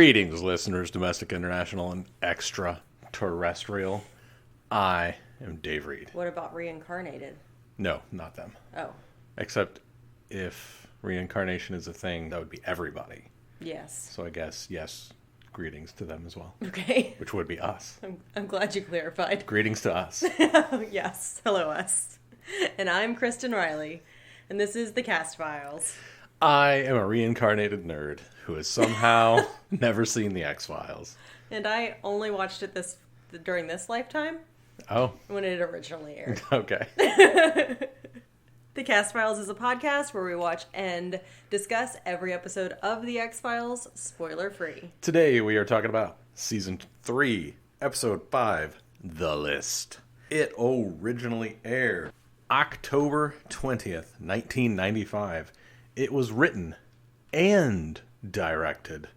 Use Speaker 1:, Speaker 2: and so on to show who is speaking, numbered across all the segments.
Speaker 1: Greetings, listeners, domestic, international, and extraterrestrial. I am Dave Reed.
Speaker 2: What about reincarnated?
Speaker 1: No, not them.
Speaker 2: Oh.
Speaker 1: Except if reincarnation is a thing, that would be everybody.
Speaker 2: Yes.
Speaker 1: So I guess, yes, greetings to them as well.
Speaker 2: Okay.
Speaker 1: Which would be us.
Speaker 2: I'm glad you clarified.
Speaker 1: Greetings to us.
Speaker 2: Yes. Hello, us. And I'm Kristen Riley, and this is the Cast Files.
Speaker 1: I am a reincarnated nerd who has somehow never seen the X-Files.
Speaker 2: And I only watched it during this lifetime.
Speaker 1: Oh.
Speaker 2: When it originally aired.
Speaker 1: Okay.
Speaker 2: The Cast Files is a podcast where we watch and discuss every episode of The X-Files, spoiler-free.
Speaker 1: Today we are talking about Season 3, Episode 5, The List. It originally aired October 20th, 1995. It was written and directed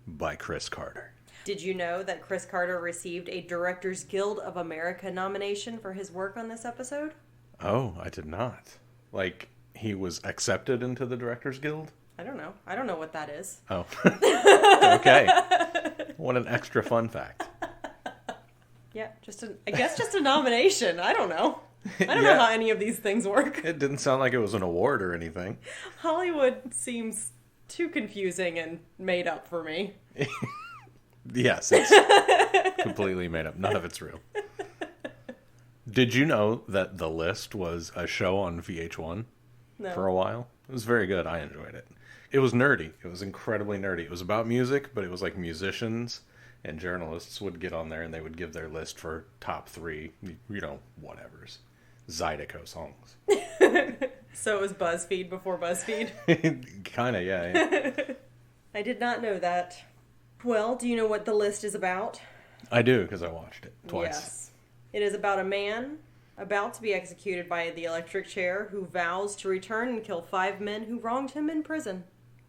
Speaker 1: by Chris Carter.
Speaker 2: Did you know that Chris Carter received a Directors Guild of America nomination for his work on this episode?
Speaker 1: Oh, I did not. Like, he was accepted into the Directors Guild?
Speaker 2: I don't know. I don't know what that is.
Speaker 1: Oh. Okay. What an extra fun fact.
Speaker 2: Yeah, I guess just a nomination. I don't know. I don't know how any of these things work.
Speaker 1: It didn't sound like it was an award or anything.
Speaker 2: Hollywood seems too confusing and made up for me.
Speaker 1: Yes, it's completely made up. None of it's real. Did you know that The List was a show on VH1 for a while? It was very good. I enjoyed it. It was nerdy. It was incredibly nerdy. It was about music, but it was like musicians and journalists would get on there and they would give their list for top 3, whatevers. Zydeco songs.
Speaker 2: So it was BuzzFeed before BuzzFeed?
Speaker 1: Kind of, yeah.
Speaker 2: I did not know that. Well, do you know what The List is about?
Speaker 1: I do, because I watched it twice.
Speaker 2: Yes. It is about a man about to be executed by the electric chair who vows to return and kill 5 men who wronged him in prison.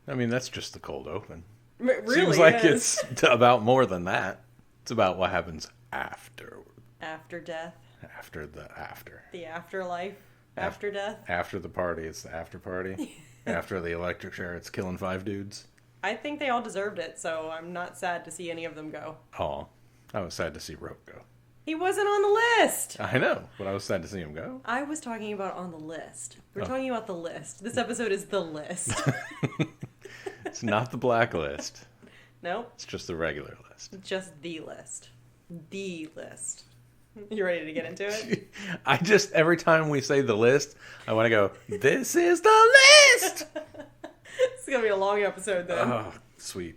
Speaker 1: I mean, that's just the cold open.
Speaker 2: It really
Speaker 1: Seems like
Speaker 2: is.
Speaker 1: It's about more than that. It's about what happens after.
Speaker 2: After death.
Speaker 1: After the after.
Speaker 2: The afterlife. After death.
Speaker 1: After the party, it's the after party. After the electric chair, it's killing 5 dudes.
Speaker 2: I think they all deserved it, so I'm not sad to see any of them go.
Speaker 1: Oh, I was sad to see Roke go.
Speaker 2: He wasn't on the list!
Speaker 1: I know, but I was sad to see him go.
Speaker 2: I was talking about on the list. We're talking about The List. This episode is The List.
Speaker 1: It's not the blacklist.
Speaker 2: Nope.
Speaker 1: It's just the regular list.
Speaker 2: Just the list. The list. You ready to get into it?
Speaker 1: Every time we say the list, I want to go, this is the list!
Speaker 2: It's going to be a long episode, then.
Speaker 1: Oh, sweet.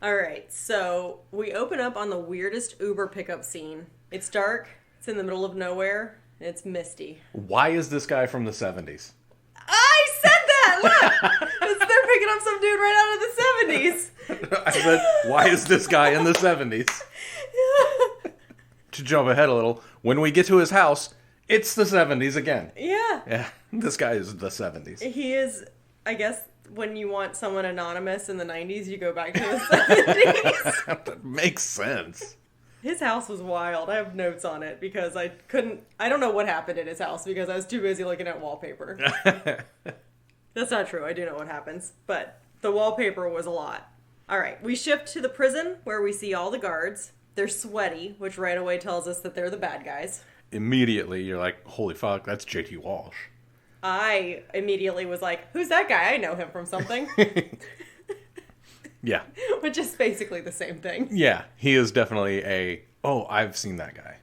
Speaker 2: All right, so we open up on the weirdest Uber pickup scene. It's dark, it's in the middle of nowhere, and it's misty.
Speaker 1: Why is this guy from the 70s?
Speaker 2: I said that! Look! They're picking up some dude right out of the 70s.
Speaker 1: I said, why is this guy in the 70s? To jump ahead a little, when we get to his house, it's the 70s again.
Speaker 2: Yeah.
Speaker 1: Yeah, this guy is the 70s.
Speaker 2: He is, I guess, when you want someone anonymous in the 90s, you go back to the 70s.
Speaker 1: That makes sense.
Speaker 2: His house was wild. I have notes on it because I don't know what happened in his house because I was too busy looking at wallpaper. That's not true. I do know what happens. But the wallpaper was a lot. All right. We shift to the prison where we see all the guards. They're sweaty, which right away tells us that they're the bad guys. Immediately,
Speaker 1: you're like, holy fuck, that's J.T. Walsh.
Speaker 2: I immediately was like, who's that guy? I know him from something.
Speaker 1: Yeah.
Speaker 2: Which is basically the same thing.
Speaker 1: Yeah, he is definitely I've seen that guy.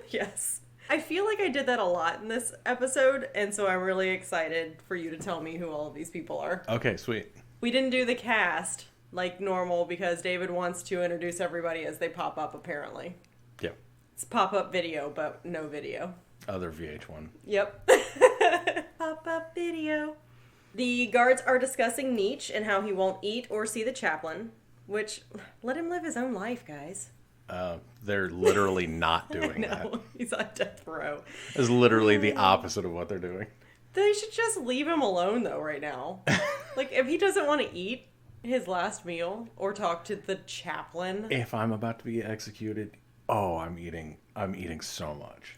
Speaker 2: Yes. I feel like I did that a lot in this episode, and so I'm really excited for you to tell me who all of these people are.
Speaker 1: Okay, sweet.
Speaker 2: We didn't do the cast like normal because David wants to introduce everybody as they pop up, apparently.
Speaker 1: Yeah.
Speaker 2: It's pop-up video, but no video.
Speaker 1: Other VH1.
Speaker 2: Yep. Pop-up video. The guards are discussing Nietzsche and how he won't eat or see the chaplain, which, let him live his own life, guys.
Speaker 1: They're literally not doing that.
Speaker 2: No, he's on death row.
Speaker 1: It's literally the opposite of what they're doing.
Speaker 2: They should just leave him alone, though, right now. Like, if he doesn't want to eat his last meal or talk to the chaplain.
Speaker 1: If I'm about to be executed, I'm eating so much.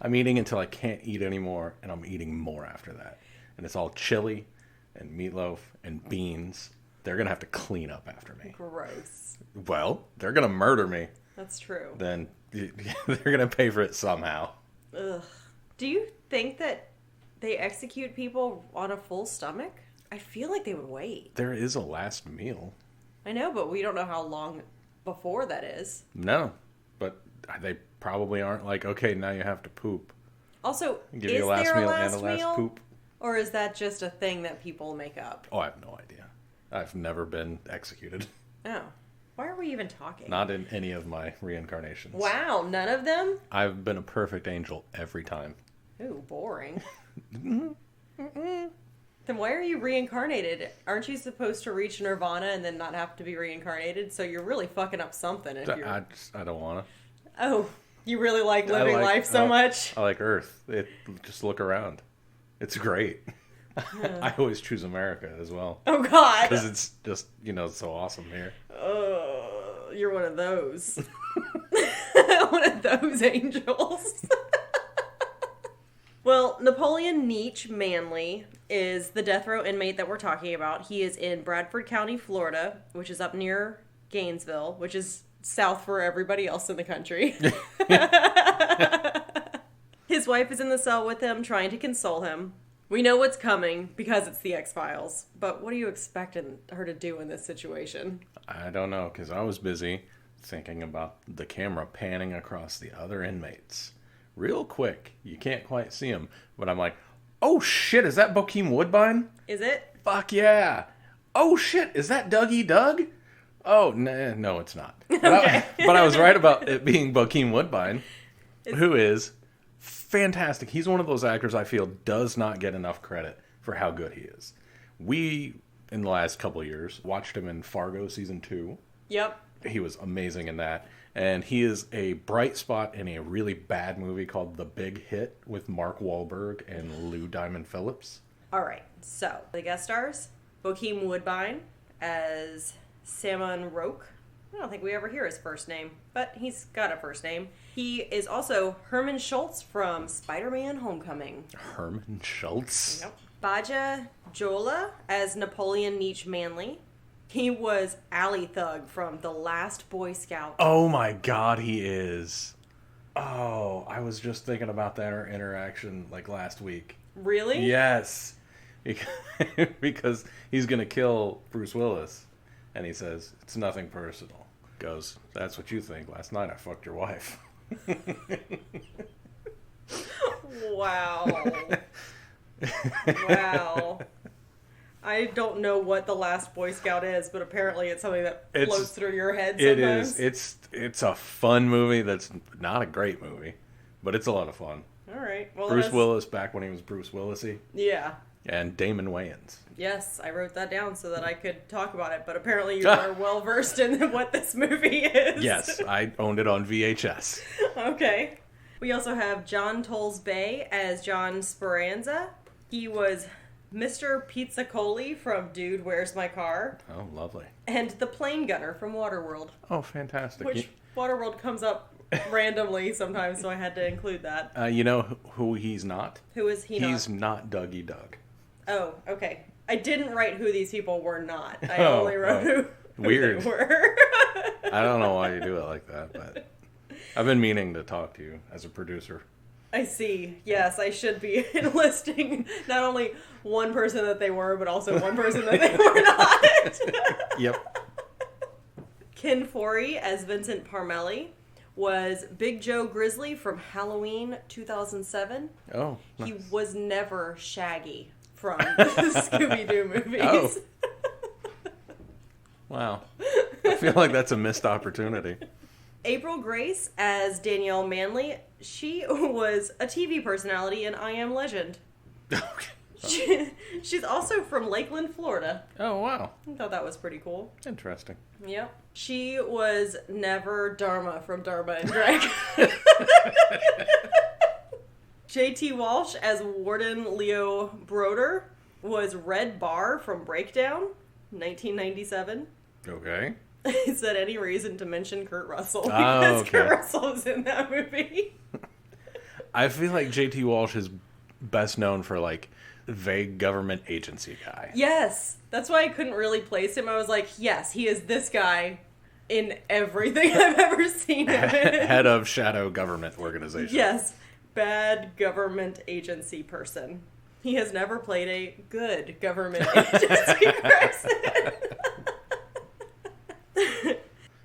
Speaker 1: I'm eating until I can't eat anymore, and I'm eating more after that. And it's all chili and meatloaf and beans they're going to have to clean up after me.
Speaker 2: Gross.
Speaker 1: Well, they're going to murder me.
Speaker 2: That's true.
Speaker 1: Then they're going to pay for it somehow.
Speaker 2: Ugh. Do you think that they execute people on a full stomach? I feel like they would wait.
Speaker 1: There is a last meal.
Speaker 2: I know, but we don't know how long before that is.
Speaker 1: No, but they probably aren't like, okay, now you have to poop.
Speaker 2: Also,
Speaker 1: Give you a last meal and a last poop.
Speaker 2: Or is that just a thing that people make up?
Speaker 1: Oh, I have no idea. I've never been executed.
Speaker 2: Oh. Why are we even talking?
Speaker 1: Not in any of my reincarnations.
Speaker 2: Wow, none of them?
Speaker 1: I've been a perfect angel every time.
Speaker 2: Ooh, boring. Then why are you reincarnated? Aren't you supposed to reach nirvana and then not have to be reincarnated? So you're really fucking up something if you're...
Speaker 1: I don't want to.
Speaker 2: Oh, you really like living life so much?
Speaker 1: I like Earth. Just look around. It's great. I always choose America as well.
Speaker 2: Oh, God.
Speaker 1: Because it's just, so awesome here.
Speaker 2: Oh, you're one of those. One of those angels. Well, Napoleon Nietzsche Manley is the death row inmate that we're talking about. He is in Bradford County, Florida, which is up near Gainesville, which is south for everybody else in the country. His wife is in the cell with him, trying to console him. We know what's coming because it's the X-Files. But what are you expecting her to do in this situation?
Speaker 1: I don't know, because I was busy thinking about the camera panning across the other inmates. Real quick. You can't quite see him. But I'm like, oh shit, is that Bokeem Woodbine?
Speaker 2: Is it?
Speaker 1: Fuck yeah. Oh shit, is that Dougie Doug? Oh, no, it's not.
Speaker 2: Okay.
Speaker 1: But I was right about it being Bokeem Woodbine, who is fantastic. He's one of those actors I feel does not get enough credit for how good he is. We, in the last couple of years, watched him in Fargo Season 2.
Speaker 2: Yep.
Speaker 1: He was amazing in that. And he is a bright spot in a really bad movie called The Big Hit with Mark Wahlberg and Lou Diamond Phillips.
Speaker 2: All right, so the guest stars, Bokeem Woodbine as Salmon Roque. I don't think we ever hear his first name, but he's got a first name. He is also Herman Schultz from Spider-Man Homecoming.
Speaker 1: Herman Schultz?
Speaker 2: Yep. Baja Jola as Napoleon Nietzsche Manley. He was Alley Thug from The Last Boy Scout.
Speaker 1: Oh my god, he is. Oh, I was just thinking about that interaction like last week.
Speaker 2: Really?
Speaker 1: Yes. Because he's going to kill Bruce Willis. And he says, it's nothing personal. Goes, that's what you think. Last night I fucked your wife.
Speaker 2: Wow. Wow. I don't know what The Last Boy Scout is, but apparently it's something that floats through your head sometimes.
Speaker 1: It is. It's a fun movie that's not a great movie, but it's a lot of fun.
Speaker 2: All right. Well,
Speaker 1: Bruce Willis back when he was Bruce Willis-y.
Speaker 2: Yeah.
Speaker 1: And Damon Wayans.
Speaker 2: Yes, I wrote that down so that I could talk about it, but apparently you are well versed in what this movie is.
Speaker 1: Yes, I owned it on VHS.
Speaker 2: Okay. We also have John Toles-Bay as John Speranza. He was Mr. Pizzacoli from Dude, Where's My Car?
Speaker 1: Oh, lovely.
Speaker 2: And the plane gunner from Waterworld.
Speaker 1: Oh, fantastic.
Speaker 2: Which Waterworld comes up randomly sometimes, so I had to include that.
Speaker 1: You know who he's not?
Speaker 2: Who is he not?
Speaker 1: He's not Dougie Doug.
Speaker 2: Oh, okay. I didn't write who these people were not. I only wrote who
Speaker 1: weird.
Speaker 2: they were.
Speaker 1: I don't know why you do it like that, but I've been meaning to talk to you as a producer.
Speaker 2: I see. Yes, I should be enlisting not only one person that they were, but also one person that they were not.
Speaker 1: Yep.
Speaker 2: Ken Foree as Vincent Parmelli was Big Joe Grizzly from Halloween 2007.
Speaker 1: Oh,
Speaker 2: nice. He
Speaker 1: nice.
Speaker 2: was never Shaggy from the Scooby-Doo movies.
Speaker 1: Oh. Wow. I feel like that's a missed opportunity.
Speaker 2: April Grace as Danielle Manley. She was a TV personality in I Am Legend.
Speaker 1: Okay.
Speaker 2: She's also from Lakeland, Florida.
Speaker 1: Oh, wow.
Speaker 2: I thought that was pretty cool.
Speaker 1: Interesting.
Speaker 2: Yep. She was never Dharma from Dharma and Greg. J.T. Walsh as Warden Leo Broder was Red Bar from Breakdown, 1997.
Speaker 1: Okay.
Speaker 2: Is that any reason to mention Kurt Russell? Because Kurt Russell was in that movie.
Speaker 1: I feel like J.T. Walsh is best known for, like, vague government agency guy.
Speaker 2: Yes. That's why I couldn't really place him. I was like, yes, he is this guy in everything I've ever seen him in.
Speaker 1: Head of shadow government organization.
Speaker 2: Yes. Bad government agency person. He has never played a good government agency person.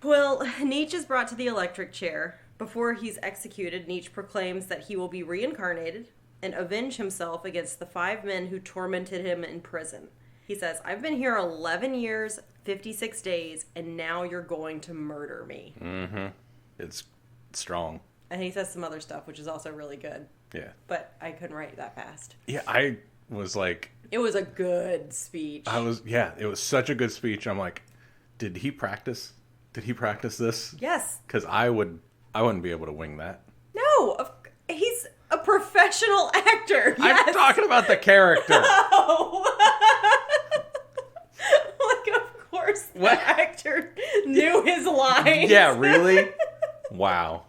Speaker 2: Well, Nietzsche is brought to the electric chair. Before he's executed, Nietzsche proclaims that he will be reincarnated and avenge himself against the 5 men who tormented him in prison. He says, I've been here 11 years, 56 days, and now you're going to murder me.
Speaker 1: Mm-hmm. It's strong.
Speaker 2: And he says some other stuff, which is also really good.
Speaker 1: Yeah.
Speaker 2: But I couldn't write that fast.
Speaker 1: Yeah, I was like...
Speaker 2: It was a good speech.
Speaker 1: It was such a good speech. I'm like, did he practice? Did he practice this?
Speaker 2: Yes.
Speaker 1: Because I wouldn't be able to wing that.
Speaker 2: No, he's a professional actor. Yes.
Speaker 1: I'm talking about the character.
Speaker 2: No. Like, of course the actor knew his lines.
Speaker 1: Yeah, really? Wow.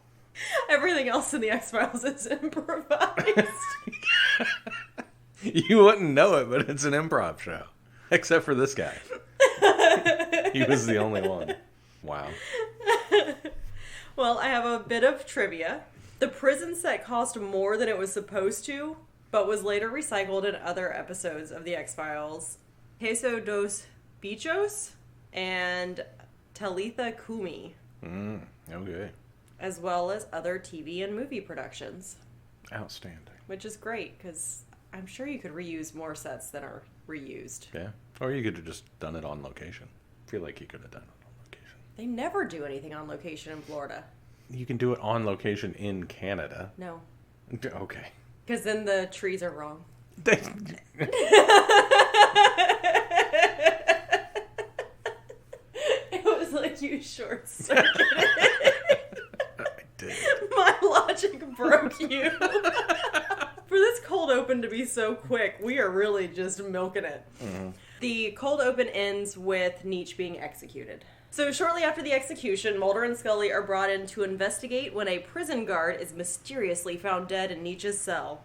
Speaker 2: Everything else in the X-Files is improvised.
Speaker 1: You wouldn't know it, but it's an improv show. Except for this guy. He was the only one. Wow.
Speaker 2: Well, I have a bit of trivia. The prison set cost more than it was supposed to, but was later recycled in other episodes of the X-Files. Queso dos Bichos and Talitha Kumi.
Speaker 1: Okay.
Speaker 2: As well as other TV and movie productions.
Speaker 1: Outstanding.
Speaker 2: Which is great, because I'm sure you could reuse more sets than are reused.
Speaker 1: Yeah. Or you could have just done it on location. I feel like you could have done it on location.
Speaker 2: They never do anything on location in Florida.
Speaker 1: You can do it on location in Canada.
Speaker 2: No.
Speaker 1: Okay.
Speaker 2: Because then the trees are wrong. It was like you short-circuited.
Speaker 1: I did.
Speaker 2: My logic broke you. For this cold open to be so quick, we are really just milking it. Mm-hmm. The cold open ends with Nietzsche being executed. So shortly after the execution, Mulder and Scully are brought in to investigate when a prison guard is mysteriously found dead in Nietzsche's cell.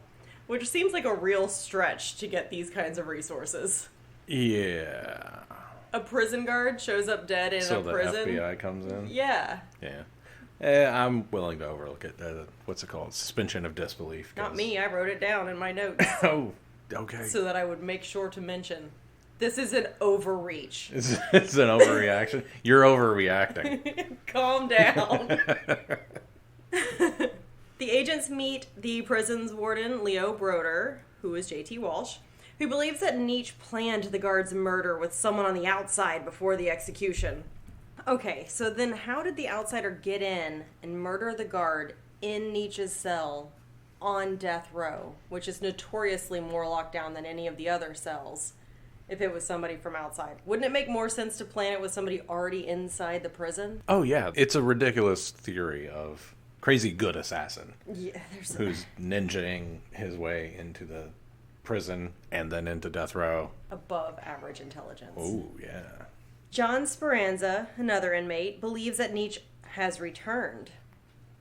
Speaker 2: Which seems like a real stretch to get these kinds of resources.
Speaker 1: Yeah.
Speaker 2: A prison guard shows up dead in a prison.
Speaker 1: So the FBI comes in?
Speaker 2: Yeah.
Speaker 1: Yeah. I'm willing to overlook it. What's it called? Suspension of disbelief.
Speaker 2: Not me. I wrote it down in my notes.
Speaker 1: Oh, okay.
Speaker 2: So that I would make sure to mention. This is an overreach.
Speaker 1: It's an overreaction. You're overreacting.
Speaker 2: Calm down. The agents meet the prison's warden, Leo Broder, who is J.T. Walsh, who believes that Nietzsche planned the guard's murder with someone on the outside before the execution. Okay, so then how did the outsider get in and murder the guard in Nietzsche's cell on death row, which is notoriously more locked down than any of the other cells, if it was somebody from outside? Wouldn't it make more sense to plan it with somebody already inside the prison?
Speaker 1: Oh, yeah. It's a ridiculous theory of crazy good assassin.
Speaker 2: Yeah,
Speaker 1: who's ninjaing his way into the prison and then into death row.
Speaker 2: Above average intelligence.
Speaker 1: Oh, yeah.
Speaker 2: John Speranza, another inmate, believes that Nietzsche has returned.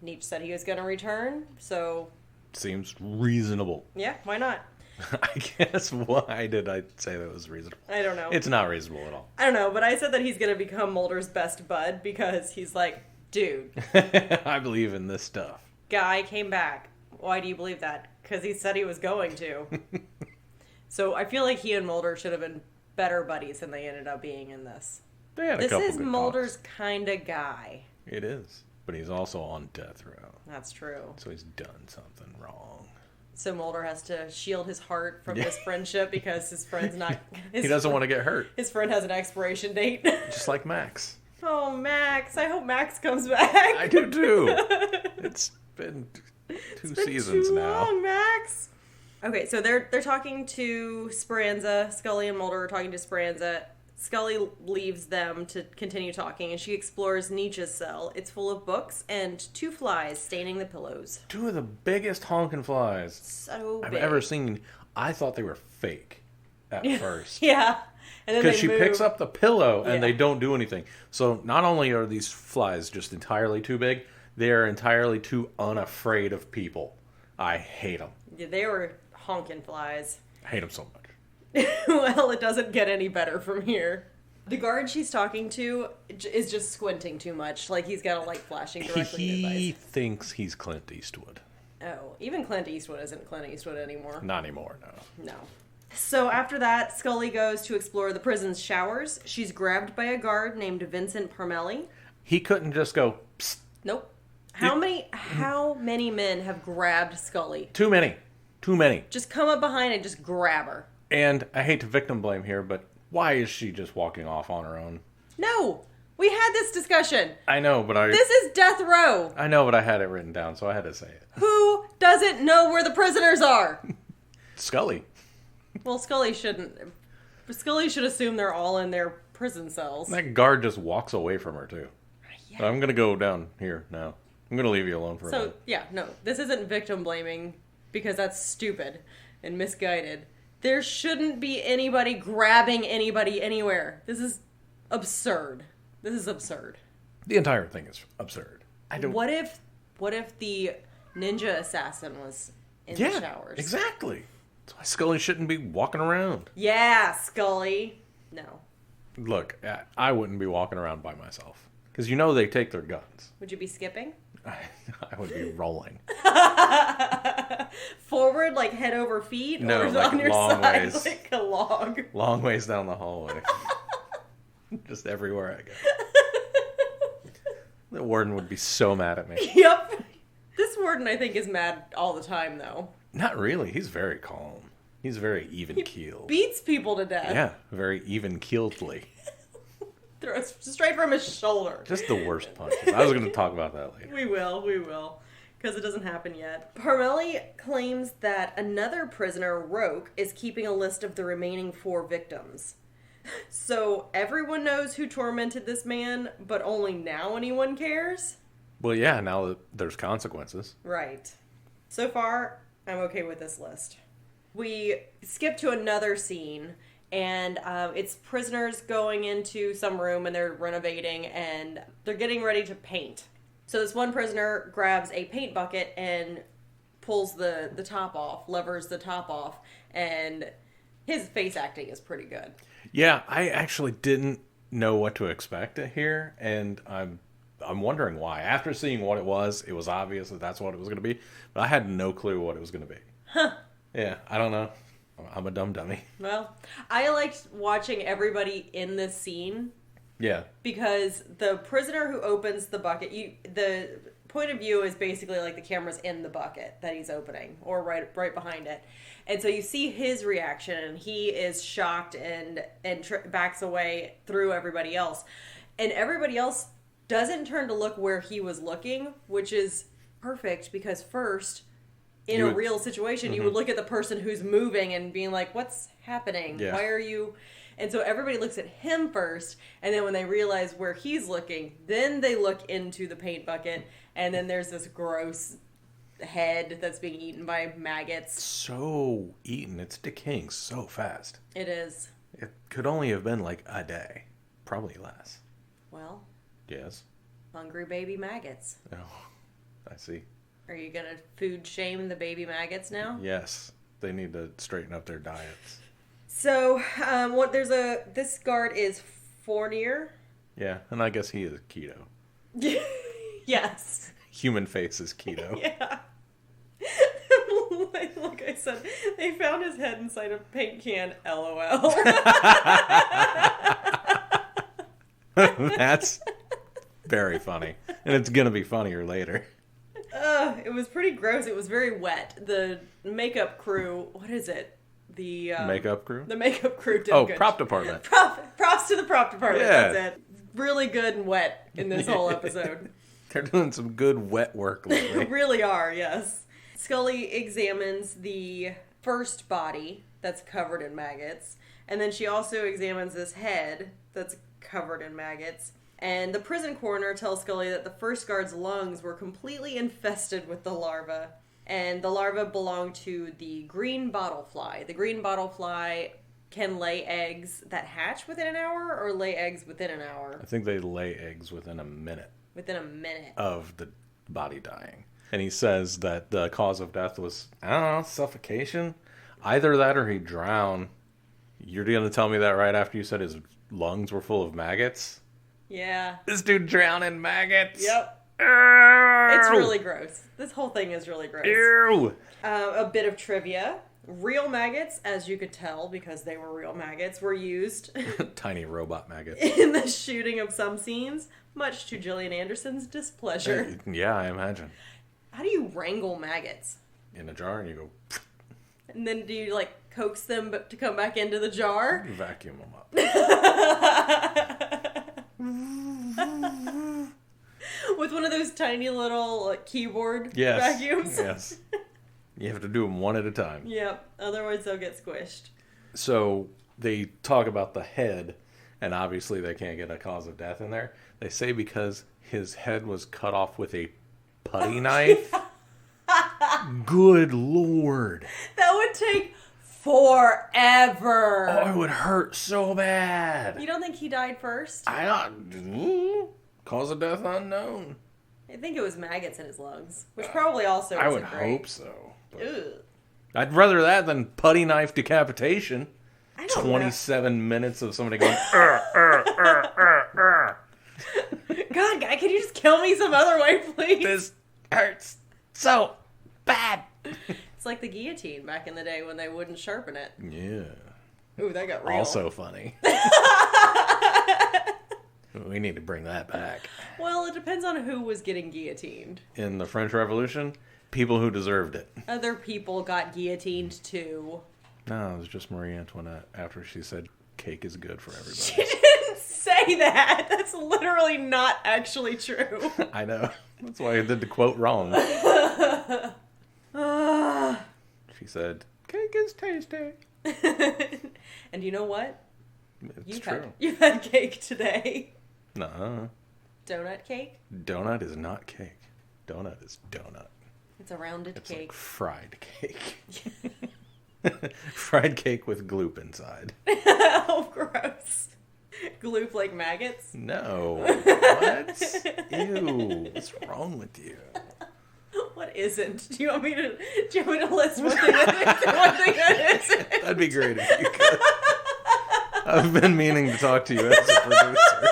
Speaker 2: Nietzsche said he was going to return, so...
Speaker 1: Seems reasonable.
Speaker 2: Yeah, why not?
Speaker 1: I guess, why did I say that was reasonable?
Speaker 2: I don't know.
Speaker 1: It's not reasonable at all.
Speaker 2: I don't know, but I said that he's going to become Mulder's best bud because he's like, dude.
Speaker 1: I believe in this stuff.
Speaker 2: Guy came back. Why do you believe that? Because he said he was going to. So I feel like he and Mulder should have been better buddies than they ended up being in this.
Speaker 1: They had a couple
Speaker 2: This is
Speaker 1: good
Speaker 2: Mulder's
Speaker 1: talks.
Speaker 2: kind of guy.
Speaker 1: It is. But he's also on death row.
Speaker 2: That's true.
Speaker 1: So he's done something wrong.
Speaker 2: So Mulder has to shield his heart from this friendship because his friend's not...
Speaker 1: He doesn't want to get hurt.
Speaker 2: His friend has an expiration date.
Speaker 1: Just like Max.
Speaker 2: Oh, Max. I hope Max comes back.
Speaker 1: I do too. It's been two seasons
Speaker 2: too
Speaker 1: now.
Speaker 2: Long, Max. Okay, so they're talking to Speranza. Scully and Mulder are talking to Speranza. Scully leaves them to continue talking, and she explores Nietzsche's cell. It's full of books and 2 flies staining the pillows.
Speaker 1: 2 of the biggest honking flies
Speaker 2: So
Speaker 1: I've
Speaker 2: big.
Speaker 1: ever seen. I thought they were fake at first.
Speaker 2: Yeah. And then
Speaker 1: Because she
Speaker 2: move.
Speaker 1: picks up the pillow and
Speaker 2: Yeah.
Speaker 1: they don't do anything. So not only are these flies just entirely too big, they are entirely too unafraid of people. I hate them.
Speaker 2: Yeah, they were honking flies.
Speaker 1: I hate him so much.
Speaker 2: Well, it doesn't get any better from here. The guard she's talking to is just squinting too much. Like, he's got a light flashing directly in his eyes.
Speaker 1: He thinks he's Clint Eastwood.
Speaker 2: Oh, even Clint Eastwood isn't Clint Eastwood anymore.
Speaker 1: Not anymore, no.
Speaker 2: No. So after that, Scully goes to explore the prison's showers. She's grabbed by a guard named Vincent Parmelli.
Speaker 1: He couldn't just go, psst.
Speaker 2: Nope. How many men have grabbed Scully?
Speaker 1: Too many.
Speaker 2: Just come up behind and just grab her.
Speaker 1: And I hate to victim blame here, but why is she just walking off on her own?
Speaker 2: No! We had this discussion.
Speaker 1: I know, but
Speaker 2: This is death row.
Speaker 1: I know, but I had it written down, so I had to say it.
Speaker 2: Who doesn't know where the prisoners are?
Speaker 1: Scully.
Speaker 2: Well, Scully shouldn't. Scully should assume they're all in their prison cells.
Speaker 1: That guard just walks away from her, too.
Speaker 2: Yeah.
Speaker 1: I'm going to go down here now. I'm going to leave you alone for a minute.
Speaker 2: So, yeah, no. This isn't victim blaming because that's stupid and misguided. There shouldn't be anybody grabbing anybody anywhere. This is absurd.
Speaker 1: The entire thing is absurd.
Speaker 2: What if the ninja assassin was in the showers?
Speaker 1: Exactly. That's why Scully shouldn't be walking around.
Speaker 2: Yeah, Scully. No.
Speaker 1: Look, I wouldn't be walking around by myself. Because you know they take their guns.
Speaker 2: Would you be skipping?
Speaker 1: I would be rolling.
Speaker 2: Forward, like head over feet?
Speaker 1: No,
Speaker 2: or
Speaker 1: like
Speaker 2: on your
Speaker 1: long
Speaker 2: side,
Speaker 1: ways.
Speaker 2: like a log?
Speaker 1: Long ways down the hallway. Just everywhere I go. The warden would be so mad at me.
Speaker 2: Yep. This warden, I think, is mad all the time, though.
Speaker 1: Not really. He's very calm. He's very even-keeled.
Speaker 2: Beats people to death.
Speaker 1: Yeah, very even-keeledly.
Speaker 2: Throws straight from his shoulder.
Speaker 1: Just the worst punches. I was going to talk about that later.
Speaker 2: We will. Because it doesn't happen yet. Parmelli claims that another prisoner, Roque, is keeping a list of the remaining 4 victims. So everyone knows who tormented this man, but only now anyone cares?
Speaker 1: Well, yeah, now that there's consequences.
Speaker 2: Right. So far, I'm okay with this list. We skip to another scene, and it's prisoners going into some room, and they're renovating, and they're getting ready to paint. So this one prisoner grabs a paint bucket and pulls the top off, levers the top off, and his face acting is pretty good.
Speaker 1: Yeah, I actually didn't know what to expect here, and I'm wondering why. After seeing what it was obvious that that's what it was going to be, but I had no clue what it was going to be.
Speaker 2: Huh.
Speaker 1: Yeah, I don't know. I'm a dumb dummy.
Speaker 2: Well, I liked watching everybody in this scene.
Speaker 1: Yeah.
Speaker 2: Because the prisoner who opens the bucket, the point of view is basically like the camera's in the bucket that he's opening, or right behind it. And so you see his reaction, and he is shocked and backs away through everybody else. And everybody else doesn't turn to look where he was looking, which is perfect because first, in a real situation, you would look at the person who's moving and being like, what's happening?
Speaker 1: Yeah.
Speaker 2: Why are you... And so everybody looks at him first, and then when they realize where he's looking, then they look into the paint bucket, and then there's this gross head that's being eaten by maggots.
Speaker 1: So eaten. It's decaying so fast.
Speaker 2: It is.
Speaker 1: It could only have been like a day. Probably less.
Speaker 2: Well.
Speaker 1: Yes.
Speaker 2: Hungry baby maggots.
Speaker 1: Oh, I see.
Speaker 2: Are you going to food shame the baby maggots now?
Speaker 1: Yes. They need to straighten up their diets.
Speaker 2: So, this guard is Fournier.
Speaker 1: Yeah, and I guess he is keto.
Speaker 2: Yes.
Speaker 1: Human face is keto.
Speaker 2: Yeah. Like I said, they found his head inside a paint can. LOL.
Speaker 1: That's very funny. And it's going to be funnier later.
Speaker 2: It was pretty gross. It was very wet. The makeup crew, what is it? The
Speaker 1: makeup crew?
Speaker 2: The makeup crew did good.
Speaker 1: Prop department.
Speaker 2: Props to the prop department.
Speaker 1: Yeah.
Speaker 2: That's it. Really good and wet in this whole episode.
Speaker 1: They're doing some good wet work lately.
Speaker 2: Really are, yes. Scully examines the first body that's covered in maggots, and then she also examines this head that's covered in maggots. And the prison coroner tells Scully that the first guard's lungs were completely infested with the larva. And the larvae belong to the green bottle fly. The green bottle fly can lay eggs that hatch within an hour or lay eggs within an hour.
Speaker 1: I think they lay eggs within a minute.
Speaker 2: Within a minute.
Speaker 1: Of the body dying. And he says that the cause of death was, I don't know, suffocation. Either that or he drowned. You're going to tell me that right after you said his lungs were full of maggots?
Speaker 2: Yeah.
Speaker 1: This dude drowned in maggots?
Speaker 2: Yep.
Speaker 1: Ew.
Speaker 2: It's really gross. This whole thing is really gross.
Speaker 1: Ew.
Speaker 2: A bit of trivia. Real maggots, as you could tell because they were real maggots, were used
Speaker 1: Tiny robot maggots.
Speaker 2: in the shooting of some scenes, much to Gillian Anderson's displeasure.
Speaker 1: Yeah, I imagine.
Speaker 2: How do you wrangle maggots?
Speaker 1: In a jar and you go...
Speaker 2: And then do you, like, coax them to come back into the jar?
Speaker 1: Vacuum them up.
Speaker 2: With one of those tiny little keyboard vacuums?
Speaker 1: Yes. You have to do them one at a time.
Speaker 2: Yep. Otherwise they'll get squished.
Speaker 1: So they talk about the head, and obviously they can't get a cause of death in there. They say because his head was cut off with a putty knife. Good Lord.
Speaker 2: That would take forever.
Speaker 1: Oh, it would hurt so bad.
Speaker 2: You don't think he died first?
Speaker 1: Cause of death unknown.
Speaker 2: I think it was maggots in his lungs, which probably also
Speaker 1: I
Speaker 2: wasn't
Speaker 1: would
Speaker 2: great.
Speaker 1: hope so.
Speaker 2: Ugh.
Speaker 1: I'd rather that than putty knife decapitation.
Speaker 2: I don't
Speaker 1: 27 minutes of somebody going,
Speaker 2: God, guy, can you just kill me some other way, please?
Speaker 1: This hurts so bad.
Speaker 2: It's like the guillotine back in the day when they wouldn't sharpen it.
Speaker 1: Yeah.
Speaker 2: Ooh, that got real.
Speaker 1: Also funny. We need to bring that back.
Speaker 2: Well, it depends on who was getting guillotined.
Speaker 1: In the French Revolution, people who deserved it.
Speaker 2: Other people got guillotined too.
Speaker 1: No, it was just Marie Antoinette after she said cake is good for everybody.
Speaker 2: She didn't say that. That's literally not actually true.
Speaker 1: I know. That's why I did the quote wrong. She said, cake is tasty.
Speaker 2: And you know what?
Speaker 1: It's true.
Speaker 2: You've had cake today.
Speaker 1: Nuh-uh.
Speaker 2: Donut cake?
Speaker 1: Donut is not cake. Donut is donut.
Speaker 2: It's a rounded
Speaker 1: It's
Speaker 2: cake.
Speaker 1: like fried cake. Fried cake with gloop inside.
Speaker 2: Oh, gross. Gloop like maggots?
Speaker 1: No. What? Ew. What's wrong with you?
Speaker 2: What isn't? Do you want me to list one thing that is and one thing that isn't?
Speaker 1: That'd be great if you could. I've been meaning to talk to you as a producer.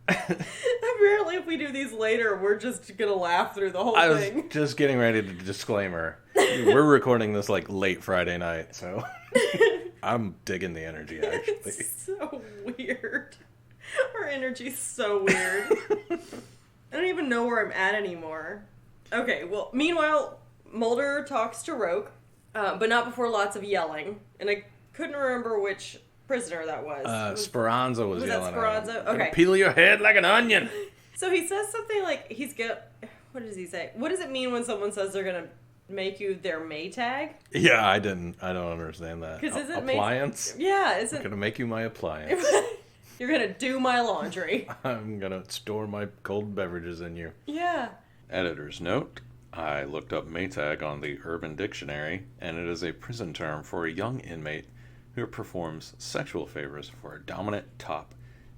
Speaker 2: Apparently, if we do these later, we're just gonna laugh through the whole thing.
Speaker 1: I was just getting ready to disclaimer. We're recording this like late Friday night, so I'm digging the energy, actually.
Speaker 2: It's so weird. Our energy's so weird. I don't even know where I'm at anymore. Okay, well, meanwhile, Mulder talks to Roke, but not before lots of yelling. And I couldn't remember which prisoner that was.
Speaker 1: Speranza was yelling
Speaker 2: that Speranza?
Speaker 1: at him.
Speaker 2: Okay.
Speaker 1: Peel your head like an onion.
Speaker 2: So he says something like what does he say? What does it mean when someone says they're gonna make you their Maytag?
Speaker 1: Yeah, I don't understand that.
Speaker 2: Because isn't
Speaker 1: appliance?
Speaker 2: Isn't...
Speaker 1: I'm gonna make you my appliance.
Speaker 2: You're gonna do my laundry.
Speaker 1: I'm gonna store my cold beverages in you.
Speaker 2: Yeah.
Speaker 1: Editor's note. I looked up Maytag on the Urban Dictionary, and it is a prison term for a young inmate who performs sexual favors for a dominant top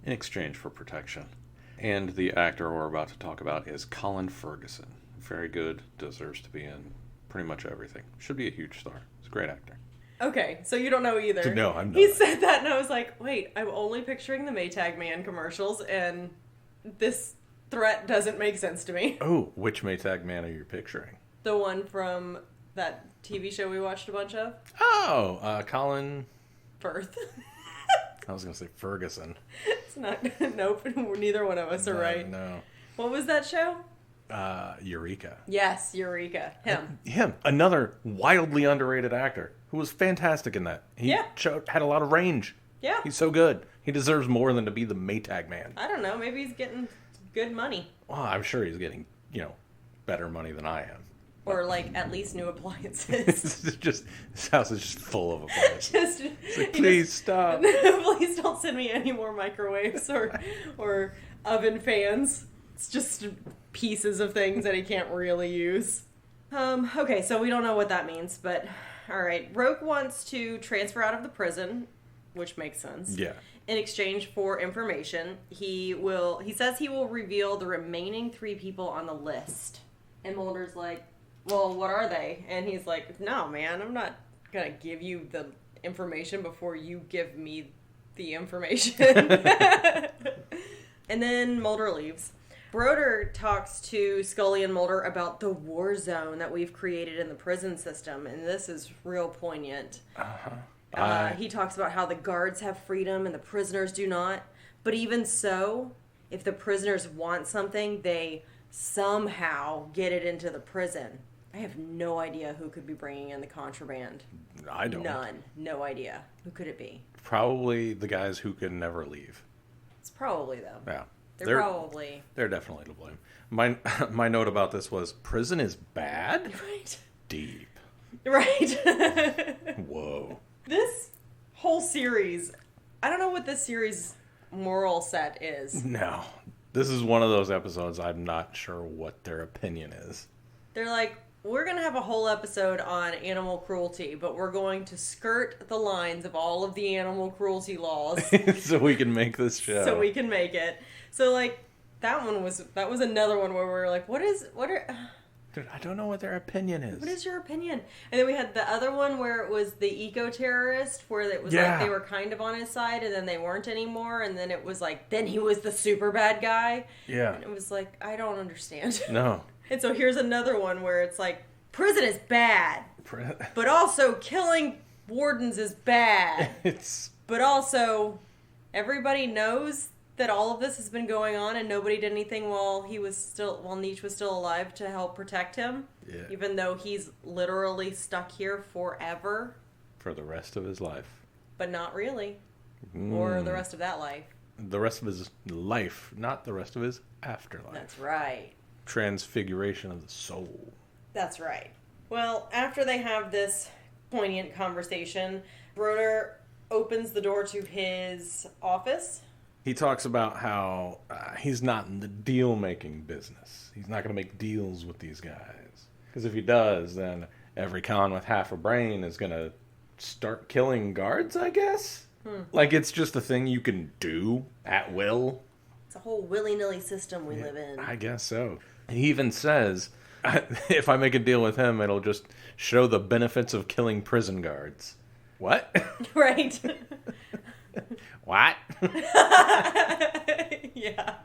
Speaker 1: in exchange for protection. And the actor we're about to talk about is Colin Ferguson. Very good, deserves to be in pretty much everything. Should be a huge star. He's a great actor.
Speaker 2: Okay, so you don't know either.
Speaker 1: No, I'm not.
Speaker 2: He said that, and I was like, wait, I'm only picturing the Maytag Man commercials, and this threat doesn't make sense to me.
Speaker 1: Oh, which Maytag Man are you picturing?
Speaker 2: The one from that TV show we watched a bunch of.
Speaker 1: Oh, Colin...
Speaker 2: Firth.
Speaker 1: I was going to say Ferguson.
Speaker 2: It's not... Nope, neither one of us are right.
Speaker 1: No.
Speaker 2: What was that show?
Speaker 1: Eureka.
Speaker 2: Yes, Eureka.
Speaker 1: Him. Another wildly underrated actor who was fantastic in that. He had a lot of range.
Speaker 2: Yeah.
Speaker 1: He's so good. He deserves more than to be the Maytag Man.
Speaker 2: I don't know. Maybe he's getting good money.
Speaker 1: Well, I'm sure he's getting, better money than I am.
Speaker 2: Or, at least new appliances.
Speaker 1: This house is just full of appliances. Please stop.
Speaker 2: Please don't send me any more microwaves or oven fans. It's just pieces of things that he can't really use. Okay, so we don't know what that means, but alright. Roke wants to transfer out of the prison, which makes sense.
Speaker 1: Yeah.
Speaker 2: In exchange for information, he says he will reveal the remaining 3 people on the list. And Mulder's like, well, what are they? And he's like, no, man, I'm not gonna give you the information before you give me the information. And then Mulder leaves. Broder talks to Scully and Mulder about the war zone that we've created in the prison system, and this is real poignant. He talks about how the guards have freedom and the prisoners do not, but even so, if the prisoners want something, they somehow get it into the prison. I have no idea who could be bringing in the contraband.
Speaker 1: I don't.
Speaker 2: None. No idea. Who could it be?
Speaker 1: Probably the guys who can never leave.
Speaker 2: It's probably them.
Speaker 1: Yeah.
Speaker 2: They're probably...
Speaker 1: They're definitely to blame. My note about this was, prison is bad?
Speaker 2: Right.
Speaker 1: Deep.
Speaker 2: Right.
Speaker 1: Whoa.
Speaker 2: This whole series, I don't know what this series' moral set is.
Speaker 1: No. This is one of those episodes I'm not sure what their opinion is.
Speaker 2: They're like, we're going to have a whole episode on animal cruelty, but we're going to skirt the lines of all of the animal cruelty laws.
Speaker 1: So we can make this show.
Speaker 2: So we can make it. So, like, that was another one where we were like,
Speaker 1: Dude, I don't know what their opinion is.
Speaker 2: What is your opinion? And then we had the other one where it was the eco-terrorist, where it was like they were kind of on his side and then they weren't anymore. And then it was like, then he was the super bad guy.
Speaker 1: Yeah.
Speaker 2: And it was like, I don't understand.
Speaker 1: No.
Speaker 2: And so here's another one where it's like, prison is bad, but also killing wardens is bad. But also, everybody knows that all of this has been going on and nobody did anything while Nietzsche was still alive to help protect him.
Speaker 1: Yeah.
Speaker 2: Even though he's literally stuck here forever.
Speaker 1: For the rest of his life.
Speaker 2: But not really. Or the rest of that life.
Speaker 1: The rest of his life, not the rest of his afterlife.
Speaker 2: That's right.
Speaker 1: Transfiguration of the soul.
Speaker 2: That's right. Well, after they have this poignant conversation, Broder opens the door to his office.
Speaker 1: He talks about how he's not in the deal-making business. He's not going to make deals with these guys. Because if he does, then every con with half a brain is going to start killing guards, I guess? Like, it's just a thing you can do at will.
Speaker 2: It's a whole willy-nilly system we live in.
Speaker 1: I guess so. He even says, if I make a deal with him, it'll just show the benefits of killing prison guards. What?
Speaker 2: Right.
Speaker 1: What?
Speaker 2: Yeah.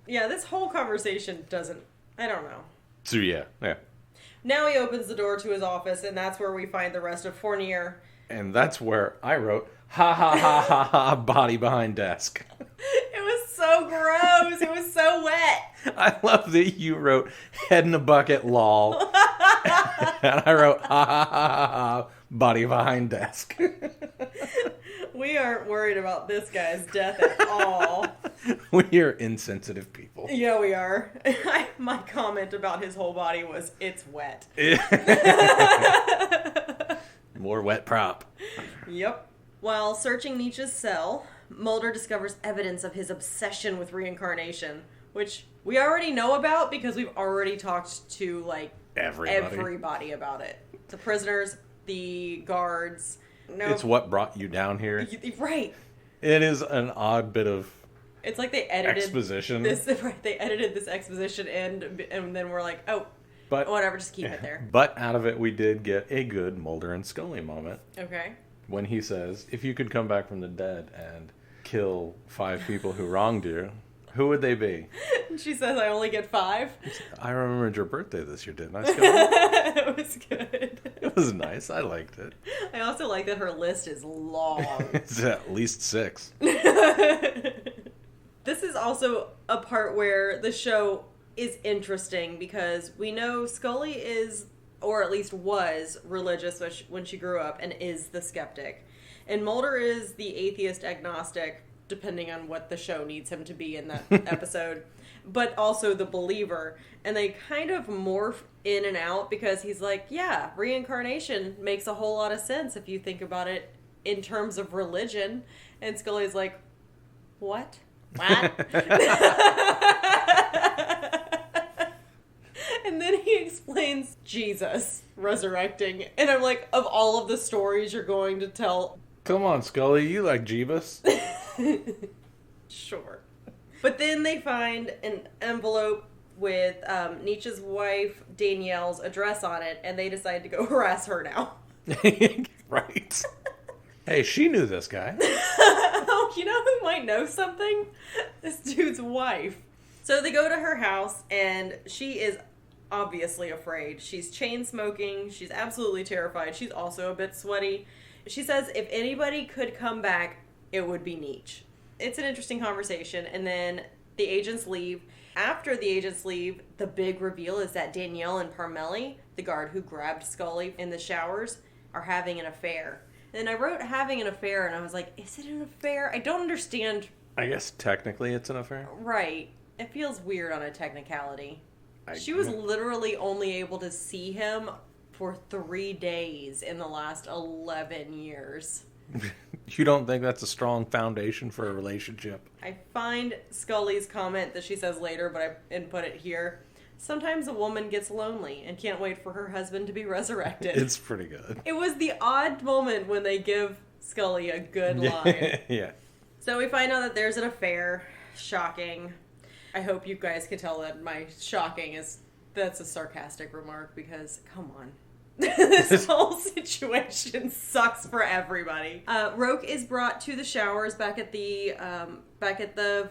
Speaker 2: Yeah, this whole conversation doesn't... I don't know.
Speaker 1: So, yeah.
Speaker 2: Now he opens the door to his office, and that's where we find the rest of Fournier.
Speaker 1: And that's where I wrote, ha ha ha ha ha, body behind desk.
Speaker 2: It was so gross. It was so wet.
Speaker 1: I love that you wrote head in a bucket, lol. And I wrote, ha ha ha ha ha, body behind desk.
Speaker 2: We aren't worried about this guy's death at all.
Speaker 1: We are insensitive people.
Speaker 2: Yeah, we are. My comment about his whole body was, it's wet.
Speaker 1: More wet prop.
Speaker 2: Yep. While searching Nietzsche's cell, Mulder discovers evidence of his obsession with reincarnation, which we already know about because we've already talked to, like, everybody about it. The prisoners, the guards. No,
Speaker 1: it's what brought you down here.
Speaker 2: Right.
Speaker 1: It is an odd bit of
Speaker 2: it's like they edited
Speaker 1: exposition.
Speaker 2: They edited this exposition and then we're like, but whatever, just keep it there.
Speaker 1: But out of it, we did get a good Mulder and Scully moment.
Speaker 2: Okay.
Speaker 1: When he says, if you could come back from the dead and kill 5 people who wronged you, who would they be?
Speaker 2: She says, I only get 5.
Speaker 1: I remembered your birthday this year, didn't I, Scully?
Speaker 2: It was good.
Speaker 1: It was nice. I liked it.
Speaker 2: I also like that her list is long.
Speaker 1: It's at least 6.
Speaker 2: This is also a part where the show is interesting because we know Scully is, or at least was, religious when she grew up and is the skeptic. And Mulder is the atheist agnostic, depending on what the show needs him to be in that episode, but also the believer. And they kind of morph in and out because he's like, yeah, reincarnation makes a whole lot of sense if you think about it in terms of religion. And Scully's like, what? And then he explains Jesus resurrecting. And I'm like, of all of the stories you're going to tell...
Speaker 1: Come on, Scully, you like Jeebus?
Speaker 2: Sure. But then they find an envelope with Nietzsche's wife, Danielle's address on it, and they decide to go harass her now.
Speaker 1: Right. Hey, she knew this guy.
Speaker 2: Oh, you know who might know something? This dude's wife. So they go to her house, and she is obviously afraid. She's chain smoking. She's absolutely terrified. She's also a bit sweaty. She says if anybody could come back, it would be Nietzsche. It's an interesting conversation, and then the agents leave. After the agents leave, the big reveal is that Danielle and Parmelli, the guard who grabbed Scully in the showers, are having an affair. And I wrote having an affair, and I was like, is it an affair? I don't understand.
Speaker 1: I guess technically it's an affair.
Speaker 2: Right. It feels weird on a technicality. She was literally only able to see him for 3 days in the last 11 years.
Speaker 1: You don't think that's a strong foundation for a relationship?
Speaker 2: I find Scully's comment that she says later, but I didn't put it here. Sometimes a woman gets lonely and can't wait for her husband to be resurrected.
Speaker 1: It's pretty good.
Speaker 2: It was the odd moment when they give Scully a good line.
Speaker 1: Yeah.
Speaker 2: So we find out that there's an affair. Shocking. I hope you guys can tell that my shocking that's a sarcastic remark because, come on. This whole situation sucks for everybody. Roque is brought to the showers back at the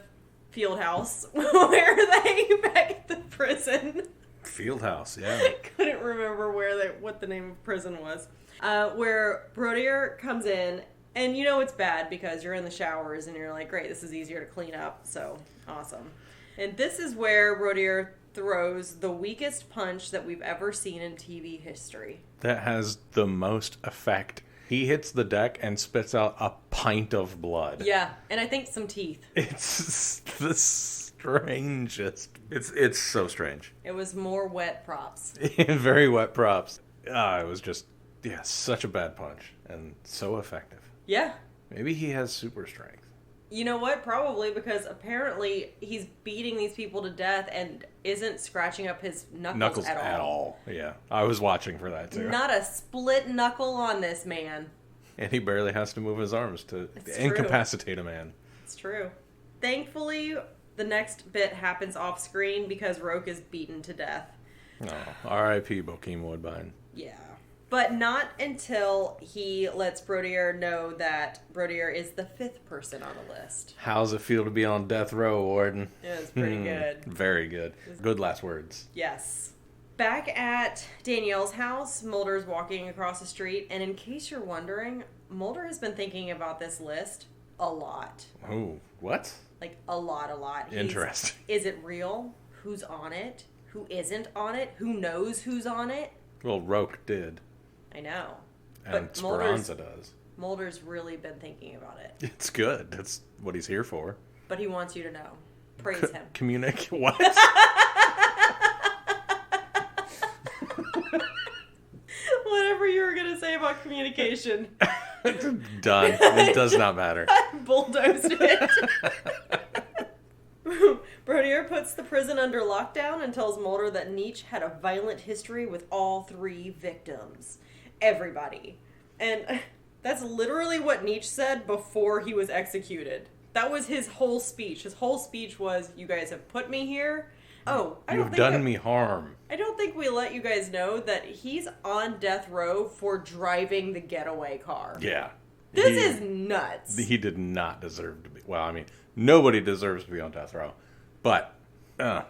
Speaker 2: field house. Back at the prison.
Speaker 1: Field house, yeah.
Speaker 2: I couldn't remember what the name of prison was. Where Brodier comes in, and you know it's bad because you're in the showers and you're like, great, this is easier to clean up, so awesome. And this is where Brodier throws the weakest punch that we've ever seen in TV history. That
Speaker 1: has the most effect. He hits the deck and spits out a pint of blood.
Speaker 2: Yeah, and I think some teeth.
Speaker 1: It's the strangest. It's so strange.
Speaker 2: It was more wet props.
Speaker 1: Very wet props. It was just, such a bad punch and so effective.
Speaker 2: Yeah.
Speaker 1: Maybe he has super strength.
Speaker 2: You know what? Probably because apparently he's beating these people to death and isn't scratching up his knuckles at all.
Speaker 1: Yeah, I was watching for that too.
Speaker 2: Not a split knuckle on this man.
Speaker 1: And he barely has to move his arms to incapacitate a man.
Speaker 2: It's true. Thankfully, the next bit happens off screen because Roque is beaten to death.
Speaker 1: Oh, R.I.P. Bokeem Woodbine.
Speaker 2: Yeah. But not until he lets Brodier know that Brodier is the 5th person on the list.
Speaker 1: How's it feel to be on death row, Warden?
Speaker 2: It was pretty good.
Speaker 1: Very good. Good last words.
Speaker 2: Yes. Back at Danielle's house, Mulder's walking across the street, and in case you're wondering, Mulder has been thinking about this list a lot.
Speaker 1: Oh, what?
Speaker 2: Like, a lot.
Speaker 1: Interesting.
Speaker 2: Is it real? Who's on it? Who isn't on it? Who knows who's on it?
Speaker 1: Well, Roque did.
Speaker 2: I know.
Speaker 1: And Speranza does.
Speaker 2: Mulder's really been thinking about it.
Speaker 1: It's good. That's what he's here for.
Speaker 2: But he wants you to know. Praise him.
Speaker 1: Communicate what?
Speaker 2: Whatever you were going to say about communication.
Speaker 1: Done. It does not matter.
Speaker 2: I bulldozed it. Brodier puts the prison under lockdown and tells Mulder that Nietzsche had a violent history with all 3 victims. Everybody. And that's literally what Nietzsche said before he was executed. That was his whole speech. His whole speech was, you guys have put me here.
Speaker 1: You've done me harm.
Speaker 2: I don't think we let you guys know that he's on death row for driving the getaway car.
Speaker 1: Yeah.
Speaker 2: This is nuts.
Speaker 1: He did not deserve to be. Well, I mean, nobody deserves to be on death row. But, I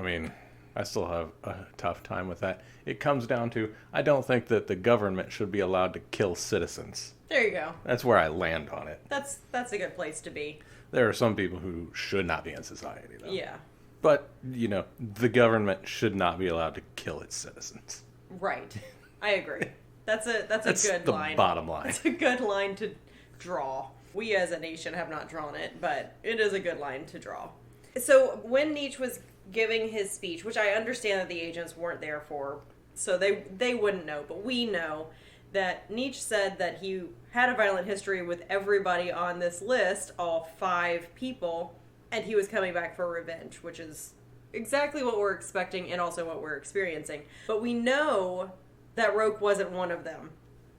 Speaker 1: mean, I still have a tough time with that. It comes down to, I don't think that the government should be allowed to kill citizens.
Speaker 2: There you go.
Speaker 1: That's where I land on it.
Speaker 2: That's a good place to be.
Speaker 1: There are some people who should not be in society, though.
Speaker 2: Yeah.
Speaker 1: But, the government should not be allowed to kill its citizens.
Speaker 2: Right. I agree. That's a good line.
Speaker 1: The bottom line.
Speaker 2: It's a good line to draw. We as a nation have not drawn it, but it is a good line to draw. So when Nietzsche was giving his speech, which I understand that the agents weren't there for, so they wouldn't know, but we know that Nietzsche said that he had a violent history with everybody on this list, all 5 people, and he was coming back for revenge, which is exactly what we're expecting and also what we're experiencing. But we know that Roque wasn't one of them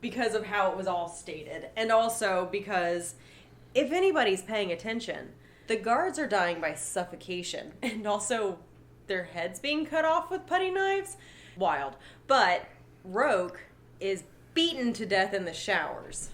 Speaker 2: because of how it was all stated, and also because if anybody's paying attention, the guards are dying by suffocation, and also their heads being cut off with putty knives. Wild. But Roque is beaten to death in the showers.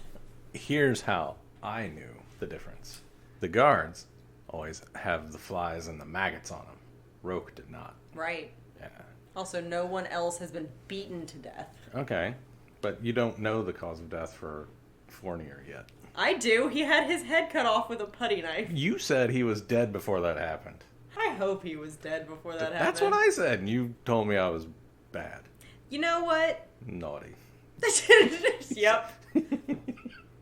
Speaker 1: Here's how I knew the difference. The guards always have the flies and the maggots on them. Roque did not.
Speaker 2: Right.
Speaker 1: Yeah.
Speaker 2: Also, no one else has been beaten to death.
Speaker 1: Okay. But you don't know the cause of death for Fournier yet.
Speaker 2: I do. He had his head cut off with a putty knife.
Speaker 1: You said he was dead before that happened.
Speaker 2: I hope he was dead before that happened.
Speaker 1: That's what I said, and you told me I was bad.
Speaker 2: You know what?
Speaker 1: Naughty.
Speaker 2: Yep.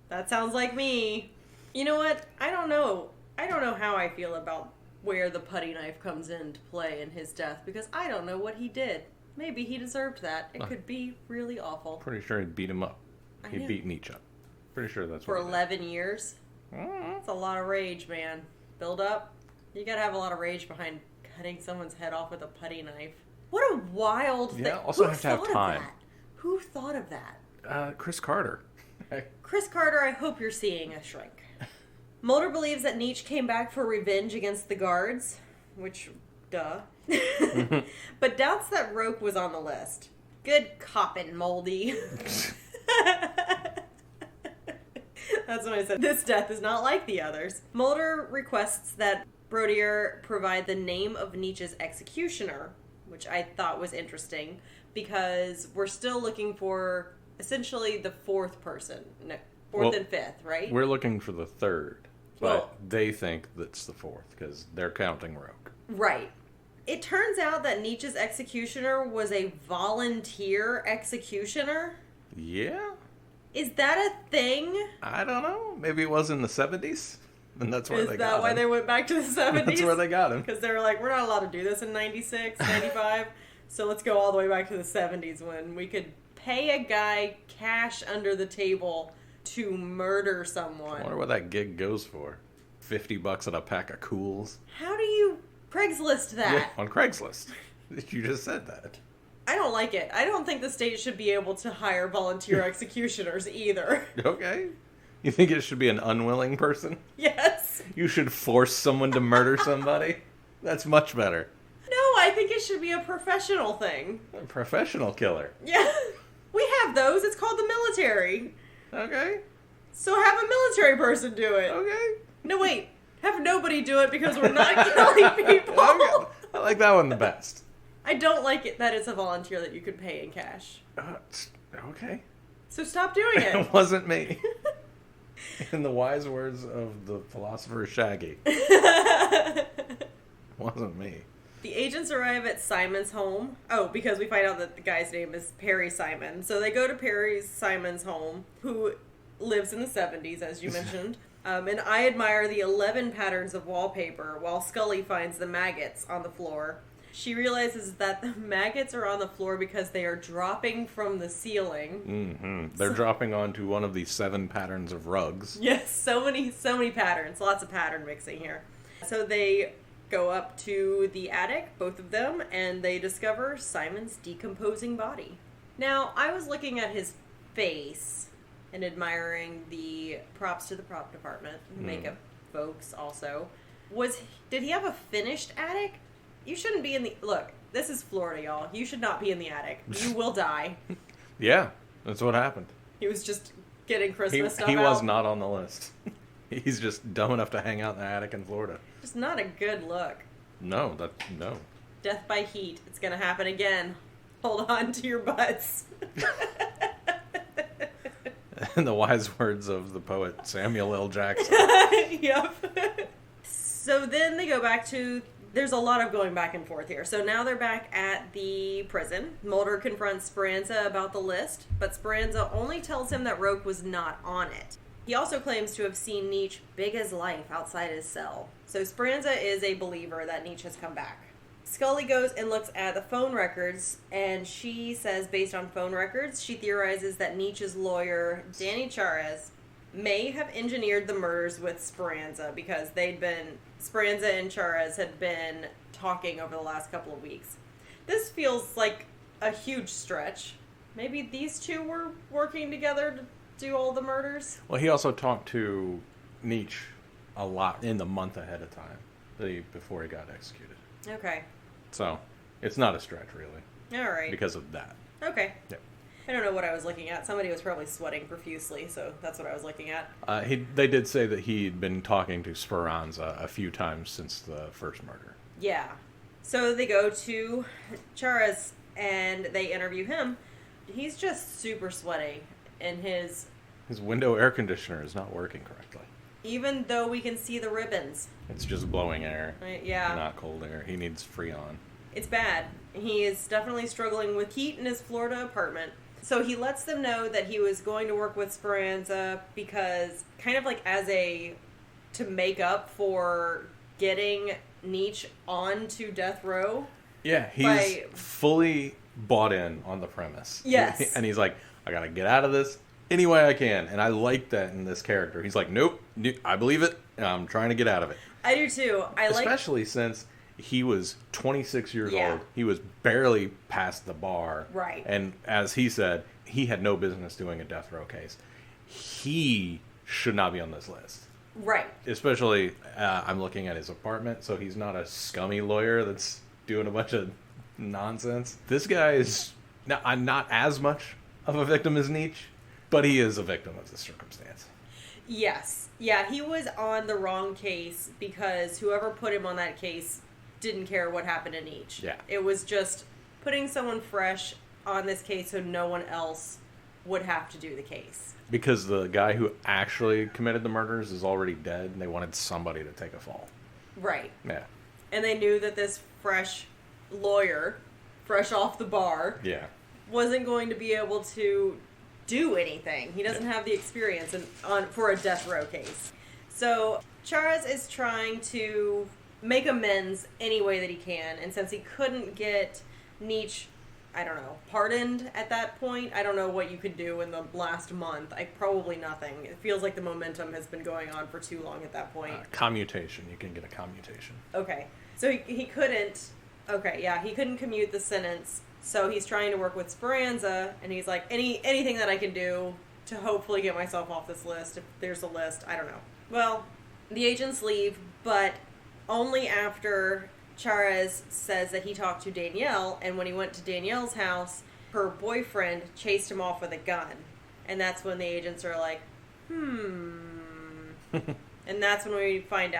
Speaker 2: That sounds like me. You know what? I don't know how I feel about where the putty knife comes into play in his death, because I don't know what he did. Maybe he deserved that. It could be really awful.
Speaker 1: Pretty sure he'd beat him up. He'd beat Nietzsche up. Pretty sure that's
Speaker 2: for
Speaker 1: what
Speaker 2: 11 years. That's a lot of rage, man. Build up. You gotta have a lot of rage behind cutting someone's head off with a putty knife. What a wild thing.
Speaker 1: Yeah, also have to have time.
Speaker 2: Who thought of that?
Speaker 1: Chris Carter.
Speaker 2: Chris Carter, I hope you're seeing a shrink. Mulder believes that Nietzsche came back for revenge against the guards, which, duh. But doubts that Roque was on the list. Good coppin', Moldy. That's when I said, this death is not like the others. Mulder requests that Brodier provide the name of Nietzsche's executioner, which I thought was interesting, because we're still looking for essentially the fourth person. No, fourth and fifth, right?
Speaker 1: We're looking for the third, but they think that's the fourth, because they're counting Roque.
Speaker 2: Right. It turns out that Nietzsche's executioner was a volunteer executioner.
Speaker 1: Yeah?
Speaker 2: Is that a thing?
Speaker 1: I don't know. Maybe it was in the 70s, and that's where they got him.
Speaker 2: Is that why they went back to the 70s?
Speaker 1: That's where they got him.
Speaker 2: Because they were like, we're not allowed to do this in 96, 95, so let's go all the way back to the 70s when we could pay a guy cash under the table to murder someone.
Speaker 1: I wonder what that gig goes for. $50 at a pack of Cools.
Speaker 2: How do you Craigslist that?
Speaker 1: Yeah, on Craigslist. You just said that.
Speaker 2: I don't like it. I don't think the state should be able to hire volunteer executioners either.
Speaker 1: Okay. You think it should be an unwilling person?
Speaker 2: Yes.
Speaker 1: You should force someone to murder somebody? That's much better.
Speaker 2: No, I think it should be a professional thing.
Speaker 1: A professional killer.
Speaker 2: Yeah. We have those. It's called the military.
Speaker 1: Okay.
Speaker 2: So have a military person do it.
Speaker 1: Okay.
Speaker 2: No, wait. Have nobody do it because we're not killing people.
Speaker 1: Okay. I like that one the best.
Speaker 2: I don't like it that it's a volunteer that you could pay in cash.
Speaker 1: Okay.
Speaker 2: So stop doing it.
Speaker 1: It wasn't me. In the wise words of the philosopher Shaggy. Wasn't me.
Speaker 2: The agents arrive at Simon's home. Oh, because we find out that the guy's name is Perry Simon. So they go to Perry Simon's home, who lives in the 70s, as you mentioned. And I admire the 11 patterns of wallpaper, while Scully finds the maggots on the floor. She realizes that the maggots are on the floor because they are dropping from the ceiling.
Speaker 1: Mm-hmm. They're dropping onto one of the 7 patterns of rugs.
Speaker 2: Yes, so many patterns. Lots of pattern mixing here. So they go up to the attic, both of them, and they discover Simon's decomposing body. Now, I was looking at his face and admiring the props to the prop department, makeup folks also. Did he have a finished attic? You shouldn't be in the... Look, this is Florida, y'all. You should not be in the attic. You will die.
Speaker 1: Yeah, that's what happened.
Speaker 2: He was just getting Christmas stuff out.
Speaker 1: He was not on the list. He's just dumb enough to hang out in the attic in Florida.
Speaker 2: Just not a good look.
Speaker 1: No.
Speaker 2: Death by heat. It's going to happen again. Hold on to your butts.
Speaker 1: In the wise words of the poet Samuel L. Jackson.
Speaker 2: Yep. So then they go back to... There's a lot of going back and forth here. So now they're back at the prison. Mulder confronts Speranza about the list, but Speranza only tells him that Roque was not on it. He also claims to have seen Nietzsche big as life outside his cell. So Speranza is a believer that Nietzsche has come back. Scully goes and looks at the phone records, and she says, based on phone records, she theorizes that Nietzsche's lawyer, Danny Charez, may have engineered the murders with Speranza because Speranza and Charez had been talking over the last couple of weeks. This feels like a huge stretch. Maybe these two were working together to do all the murders?
Speaker 1: Well, he also talked to Nietzsche a lot in the month ahead of time, before he got executed.
Speaker 2: Okay.
Speaker 1: So, it's not a stretch, really.
Speaker 2: All right.
Speaker 1: Because of that.
Speaker 2: Okay.
Speaker 1: Yep.
Speaker 2: I don't know what I was looking at. Somebody was probably sweating profusely, so that's what I was looking at.
Speaker 1: They did say that he'd been talking to Speranza a few times since the first murder.
Speaker 2: Yeah. So they go to Chara's and they interview him. He's just super sweaty, and his
Speaker 1: window air conditioner is not working correctly.
Speaker 2: Even though we can see the ribbons.
Speaker 1: It's just blowing air.
Speaker 2: Yeah.
Speaker 1: Not cold air. He needs Freon.
Speaker 2: It's bad. He is definitely struggling with heat in his Florida apartment. So he lets them know that he was going to work with Speranza because kind of like to make up for getting Nietzsche onto death row.
Speaker 1: Yeah, he's fully bought in on the premise.
Speaker 2: Yes.
Speaker 1: And he's like, I gotta get out of this any way I can. And I like that in this character. He's like, nope, I believe it. I'm trying to get out of it.
Speaker 2: I do too.
Speaker 1: Especially since he was 26 years old. He was barely past the bar.
Speaker 2: Right.
Speaker 1: And as he said, he had no business doing a death row case. He should not be on this list.
Speaker 2: Right.
Speaker 1: Especially, I'm looking at his apartment, so he's not a scummy lawyer that's doing a bunch of nonsense. This guy is not as much of a victim as Nietzsche, but he is a victim of the circumstance.
Speaker 2: Yes. Yeah, he was on the wrong case because whoever put him on that case didn't care what happened to Nietzsche.
Speaker 1: Yeah.
Speaker 2: It was just putting someone fresh on this case so no one else would have to do the case.
Speaker 1: Because the guy who actually committed the murders is already dead, and they wanted somebody to take a fall.
Speaker 2: Right.
Speaker 1: Yeah.
Speaker 2: And they knew that this fresh lawyer, fresh off the bar, wasn't going to be able to do anything. He doesn't have the experience for a death row case. So Charas is trying to make amends any way that he can, and since he couldn't get Nietzsche, I don't know, pardoned at that point, I don't know what you could do in the last month. Probably nothing. It feels like the momentum has been going on for too long at that point.
Speaker 1: Commutation. You can get a commutation.
Speaker 2: Okay. So he couldn't... Okay, yeah, he couldn't commute the sentence, so he's trying to work with Speranza, and he's like, anything that I can do to hopefully get myself off this list, if there's a list, I don't know. Well, the agents leave, but only after Charas says that he talked to Danielle, and when he went to Danielle's house, her boyfriend chased him off with a gun. And that's when the agents are like, And that's when they find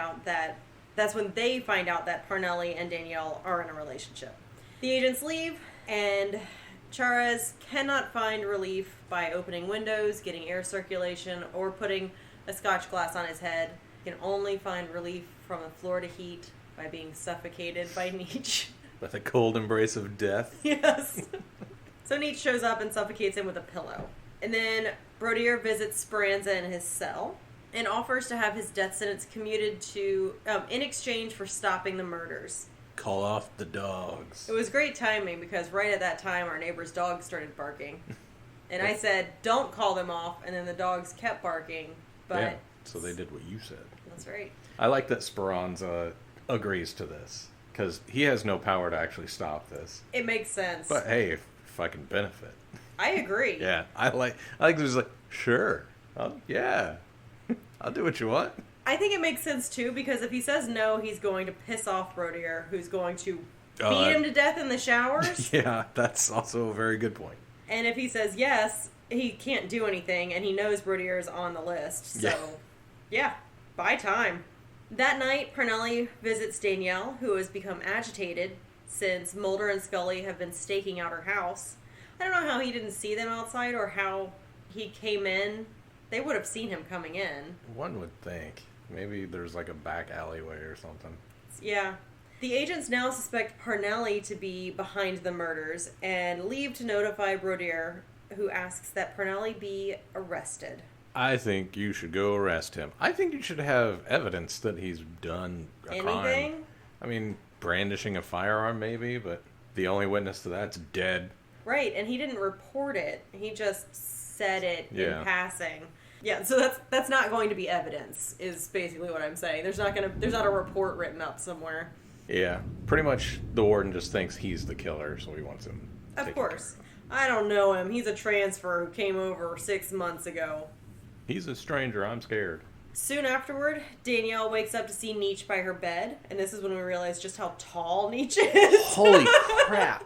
Speaker 2: out that Parnelli and Danielle are in a relationship. The agents leave, and Charas cannot find relief by opening windows, getting air circulation, or putting a scotch glass on his head. He can only find relief from the Florida heat by being suffocated by Nietzsche.
Speaker 1: By the cold embrace of death?
Speaker 2: Yes. So Nietzsche shows up and suffocates him with a pillow. And then Brodier visits Speranza in his cell and offers to have his death sentence commuted to in exchange for stopping the murders.
Speaker 1: Call off the dogs.
Speaker 2: It was great timing because right at that time our neighbor's dog started barking. And I said, don't call them off, and then the dogs kept barking. But
Speaker 1: yeah, so they did what you said.
Speaker 2: That's right.
Speaker 1: I like that Speranza agrees to this, because he has no power to actually stop this.
Speaker 2: It makes sense.
Speaker 1: But hey, if I can benefit.
Speaker 2: I agree.
Speaker 1: Yeah, I like this, like, sure. Yeah. I'll do what you want.
Speaker 2: I think it makes sense, too, because if he says no, he's going to piss off Brodier, who's going to beat him to death in the showers.
Speaker 1: Yeah, that's also a very good point.
Speaker 2: And if he says yes, he can't do anything, and he knows Brodier is on the list. So, yeah, buy time. That night, Parnelli visits Danielle, who has become agitated since Mulder and Scully have been staking out her house. I don't know how he didn't see them outside or how he came in. They would have seen him coming in.
Speaker 1: One would think. Maybe there's like a back alleyway or something.
Speaker 2: Yeah. The agents now suspect Parnelli to be behind the murders and leave to notify Brodier, who asks that Parnelli be arrested.
Speaker 1: I think you should go arrest him. I think you should have evidence that he's done a crime. I mean, brandishing a firearm maybe, but the only witness to that's dead.
Speaker 2: Right, and he didn't report it. He just said it in passing. Yeah, so that's not going to be evidence, is basically what I'm saying. There's not a report written up somewhere.
Speaker 1: Yeah, pretty much the warden just thinks he's the killer, so he wants him.
Speaker 2: Of course. I don't know him. He's a transfer who came over 6 months ago.
Speaker 1: He's a stranger. I'm scared.
Speaker 2: Soon afterward, Danielle wakes up to see Nietzsche by her bed, and this is when we realize just how tall Nietzsche is.
Speaker 1: Holy crap.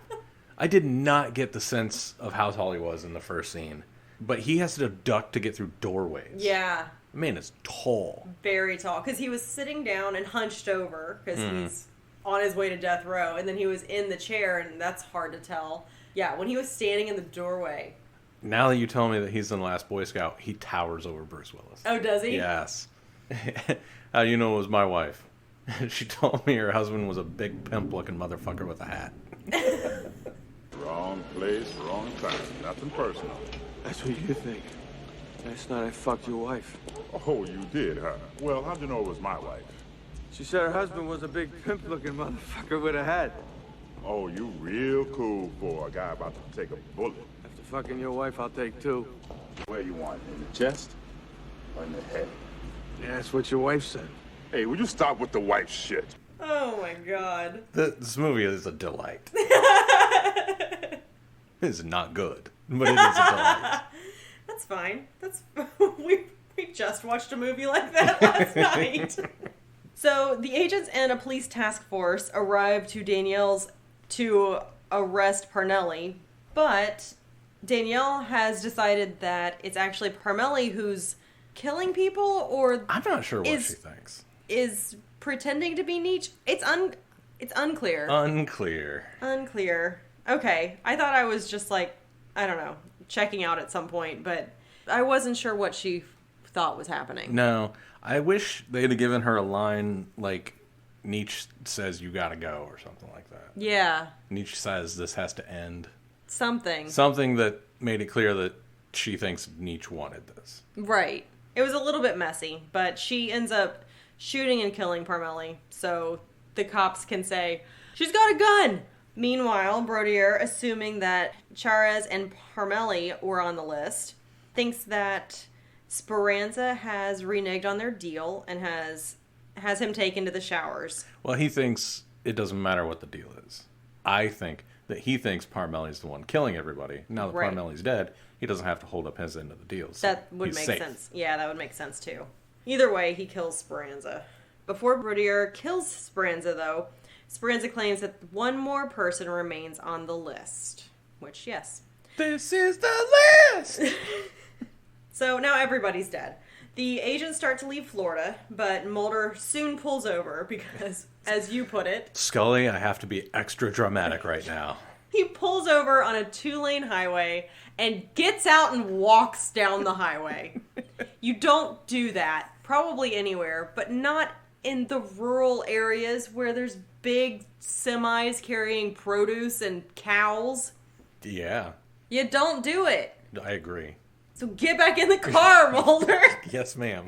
Speaker 1: I did not get the sense of how tall he was in the first scene. But he has to duck to get through doorways.
Speaker 2: Yeah.
Speaker 1: Man, it's tall.
Speaker 2: Very tall. Because he was sitting down and hunched over because he's on his way to death row. And then he was in the chair, and that's hard to tell. Yeah, when he was standing in the doorway.
Speaker 1: Now that you tell me that he's in Last Boy Scout, he towers over Bruce Willis.
Speaker 2: Oh, does he?
Speaker 1: Yes. How do you know it was my wife? She told me her husband was a big pimp-looking motherfucker with a hat.
Speaker 3: Wrong place, wrong time. Nothing personal.
Speaker 4: That's what you think. Last night I fucked your wife.
Speaker 3: Oh, you did, huh? Well, how'd you know it was my wife?
Speaker 4: She said her husband was a big pimp-looking motherfucker with a hat.
Speaker 3: Oh, you real cool for a guy about to take a bullet.
Speaker 4: After fucking your wife, I'll take two.
Speaker 3: Where you want? In the chest or in the head?
Speaker 4: Yeah, that's what your wife said.
Speaker 3: Hey, would you stop with the wife shit?
Speaker 2: Oh my god.
Speaker 1: This movie is a delight. It is not good, but it is a delight.
Speaker 2: That's fine. We just watched a movie like that last night. So the agents and a police task force arrive to Danielle's to arrest Parnelli, but Danielle has decided that it's actually Parnelli who's killing people, or
Speaker 1: I'm not sure what she thinks.
Speaker 2: Is pretending to be Nietzsche. It's unclear. Unclear. Okay, I thought I was just like, I don't know, checking out at some point, but I wasn't sure what she thought was happening.
Speaker 1: No, I wish they'd have given her a line like Nietzsche says you gotta go or something like that.
Speaker 2: Yeah.
Speaker 1: Nietzsche says this has to end.
Speaker 2: Something
Speaker 1: Something that made it clear that she thinks Nietzsche wanted this.
Speaker 2: Right. It was a little bit messy, but she ends up shooting and killing Parnelli, so the cops can say, she's got a gun! Meanwhile, Brodier, assuming that Charez and Parnelli were on the list, thinks that Speranza has reneged on their deal and has him taken to the showers.
Speaker 1: Well, he thinks it doesn't matter what the deal is. I think that he thinks Parnelli's the one killing everybody. Now that Parnelli's dead, he doesn't have to hold up his end of the deal. So
Speaker 2: that would make sense. Yeah, that would make sense too. Either way, he kills Speranza. Before Brodier kills Speranza, though, Speranza claims that one more person remains on the list. Which, yes.
Speaker 1: This is the list!
Speaker 2: So now everybody's dead. The agents start to leave Florida, but Mulder soon pulls over because, as you put it...
Speaker 1: Scully, I have to be extra dramatic right now.
Speaker 2: He pulls over on a 2-lane highway and gets out and walks down the highway. You don't do that, probably anywhere, but not in the rural areas where there's big semis carrying produce and cows.
Speaker 1: Yeah.
Speaker 2: You don't do it.
Speaker 1: I agree.
Speaker 2: So get back in the car, Mulder.
Speaker 1: Yes, ma'am.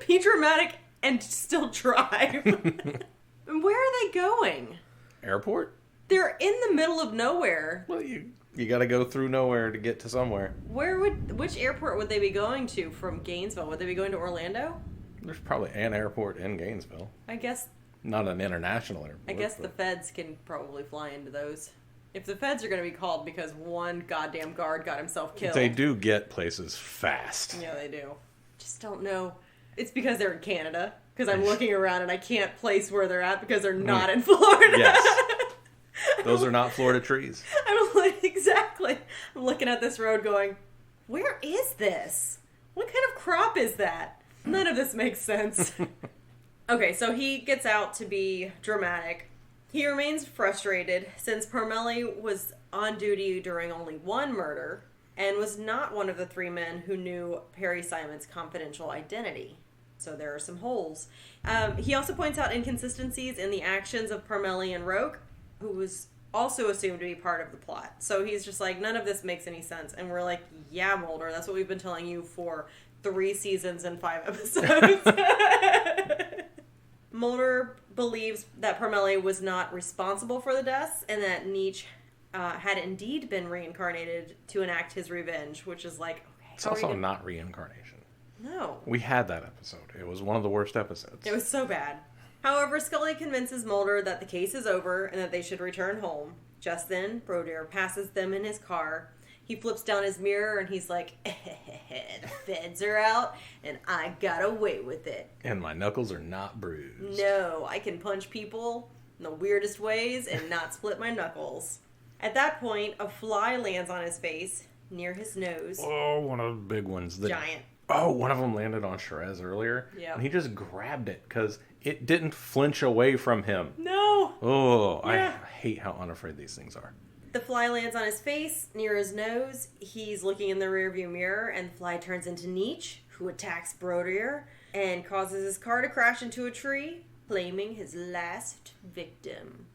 Speaker 2: Be dramatic and still drive. Where are they going?
Speaker 1: Airport?
Speaker 2: They're in the middle of nowhere.
Speaker 1: Well, you got to go through nowhere to get to somewhere.
Speaker 2: Which airport would they be going to from Gainesville? Would they be going to Orlando?
Speaker 1: There's probably an airport in Gainesville.
Speaker 2: I guess.
Speaker 1: Not an international airport.
Speaker 2: I guess the feds can probably fly into those. If the feds are going to be called because one goddamn guard got himself killed.
Speaker 1: They do get places fast.
Speaker 2: Yeah, they do. Just don't know. It's because they're in Canada. Because I'm looking around and I can't place where they're at because they're not in Florida.
Speaker 1: Yes. Those are not Florida trees.
Speaker 2: I'm like, exactly. I'm looking at this road going, where is this? What kind of crop is that? None of this makes sense. Okay, so he gets out to be dramatic. He remains frustrated since Parnelli was on duty during only one murder and was not one of the 3 men who knew Perry Simon's confidential identity. So there are some holes. He also points out inconsistencies in the actions of Parnelli and Roque, who was also assumed to be part of the plot. So he's just like, none of this makes any sense. And we're like, yeah, Mulder, that's what we've been telling you for 3 seasons and 5 episodes. Mulder believes that Parnelli was not responsible for the deaths and that Nietzsche had indeed been reincarnated to enact his revenge, which is like, okay.
Speaker 1: It's also not reincarnation.
Speaker 2: No.
Speaker 1: We had that episode. It was one of the worst episodes.
Speaker 2: It was so bad. However, Scully convinces Mulder that the case is over and that they should return home. Just then, Brodier passes them in his car. He flips down his mirror and he's like, the feds are out and I got away with it.
Speaker 1: And my knuckles are not bruised.
Speaker 2: No, I can punch people in the weirdest ways and not split my knuckles. At that point, a fly lands on his face, near his nose.
Speaker 1: Oh, one of the big ones.
Speaker 2: Giant.
Speaker 1: Oh, one of them landed on Sherez earlier.
Speaker 2: Yeah.
Speaker 1: And he just grabbed it because it didn't flinch away from him.
Speaker 2: No!
Speaker 1: Oh,
Speaker 2: Yeah.
Speaker 1: I hate how unafraid these things are.
Speaker 2: The fly lands on his face, near his nose. He's looking in the rearview mirror, and the fly turns into Nietzsche, who attacks Brodier and causes his car to crash into a tree, claiming his last victim.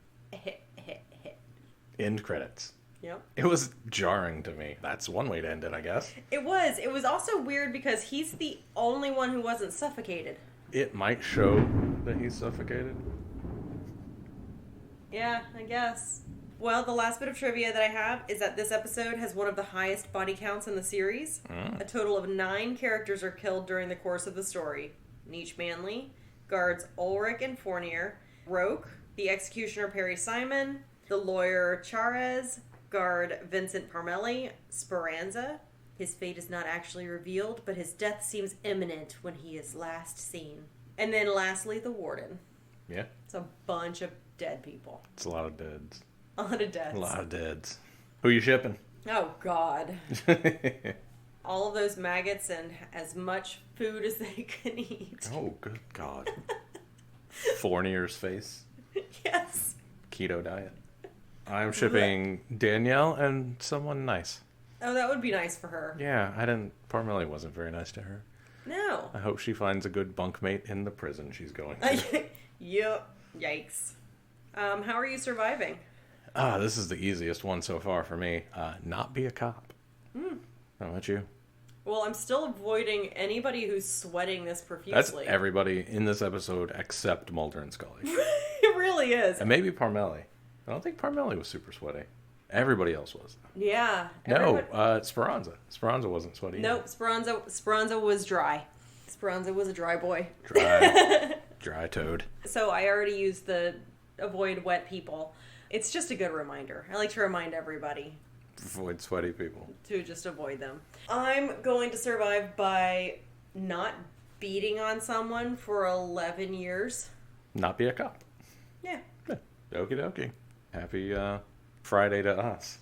Speaker 1: End credits.
Speaker 2: Yep.
Speaker 1: It was jarring to me. That's one way to end it, I guess.
Speaker 2: It was. It was also weird because he's the only one who wasn't suffocated.
Speaker 1: It might show that he's suffocated.
Speaker 2: Yeah, I guess. Well, the last bit of trivia that I have is that this episode has one of the highest body counts in the series. A total of 9 characters are killed during the course of the story. Nietzsche Manley, guards Ulrich and Fournier, Roque, the executioner Perry Simon, the lawyer Charez, guard Vincent Parmelli, Speranza. His fate is not actually revealed, but his death seems imminent when he is last seen. And then lastly, the warden.
Speaker 1: Yeah.
Speaker 2: It's a bunch of dead people.
Speaker 1: It's a lot of deads.
Speaker 2: A lot of deaths.
Speaker 1: A lot of deads. Who you shipping?
Speaker 2: Oh, God. All of those maggots and as much food as they can eat.
Speaker 1: Oh, good God. Fournier's face.
Speaker 2: Yes.
Speaker 1: Keto diet. I'm shipping Danielle and someone nice.
Speaker 2: Oh, that would be nice for her.
Speaker 1: Yeah, Parmelli wasn't very nice to her.
Speaker 2: No.
Speaker 1: I hope she finds a good bunkmate in the prison she's going to.
Speaker 2: Yep. Yikes. How are you surviving?
Speaker 1: This is the easiest one so far for me. Not be a cop. How about you?
Speaker 2: Well, I'm still avoiding anybody who's sweating this
Speaker 1: That's
Speaker 2: profusely.
Speaker 1: everybody in this episode except Mulder and Scully.
Speaker 2: It really is.
Speaker 1: And maybe Parmelli. I don't think Parmelli was super sweaty. Everybody else was.
Speaker 2: Yeah.
Speaker 1: No, Speranza. Speranza wasn't sweaty.
Speaker 2: Nope, Speranza was dry. Speranza was a dry boy.
Speaker 1: Dry toad.
Speaker 2: So I already used the avoid wet people. It's just a good reminder. I like to remind everybody
Speaker 1: Avoid sweaty people.
Speaker 2: to just avoid them. I'm going to survive by not beating on someone for 11 years.
Speaker 1: Not be a cop.
Speaker 2: Yeah.
Speaker 1: Okie dokie. Happy Friday to us.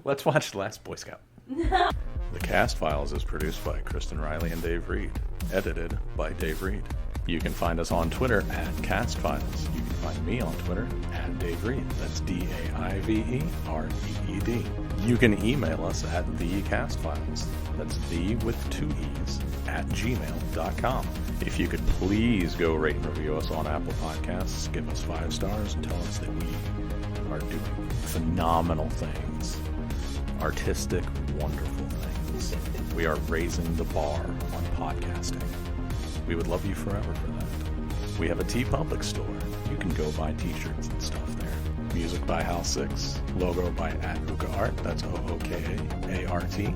Speaker 1: Let's watch The Last Boy Scout. The Cast Files is produced by Kristen Riley and Dave Reed. Edited by Dave Reed. You can find us on Twitter at Cast Files. You can find me on Twitter at Dave Reed. That's DaiveReed. You can email us at thecastfiles. That's the with 2 E's at gmail.com. If you could please go rate and review us on Apple Podcasts, give us 5 stars, and tell us that we are doing phenomenal things. Artistic, wonderful things. We are raising the bar on podcasting. We would love you forever for that. We have a TeePublic store. You can go buy t-shirts and stuff there. Music by House 6. Logo by @OokaArt. That's OOKAART.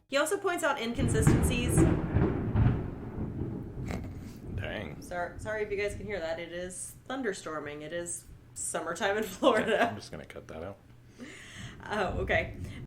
Speaker 2: He also points out inconsistencies.
Speaker 1: Dang.
Speaker 2: Sorry if you guys can hear that. It is thunderstorming. It is summertime in Florida.
Speaker 1: I'm just going to cut that out.
Speaker 2: Oh, okay.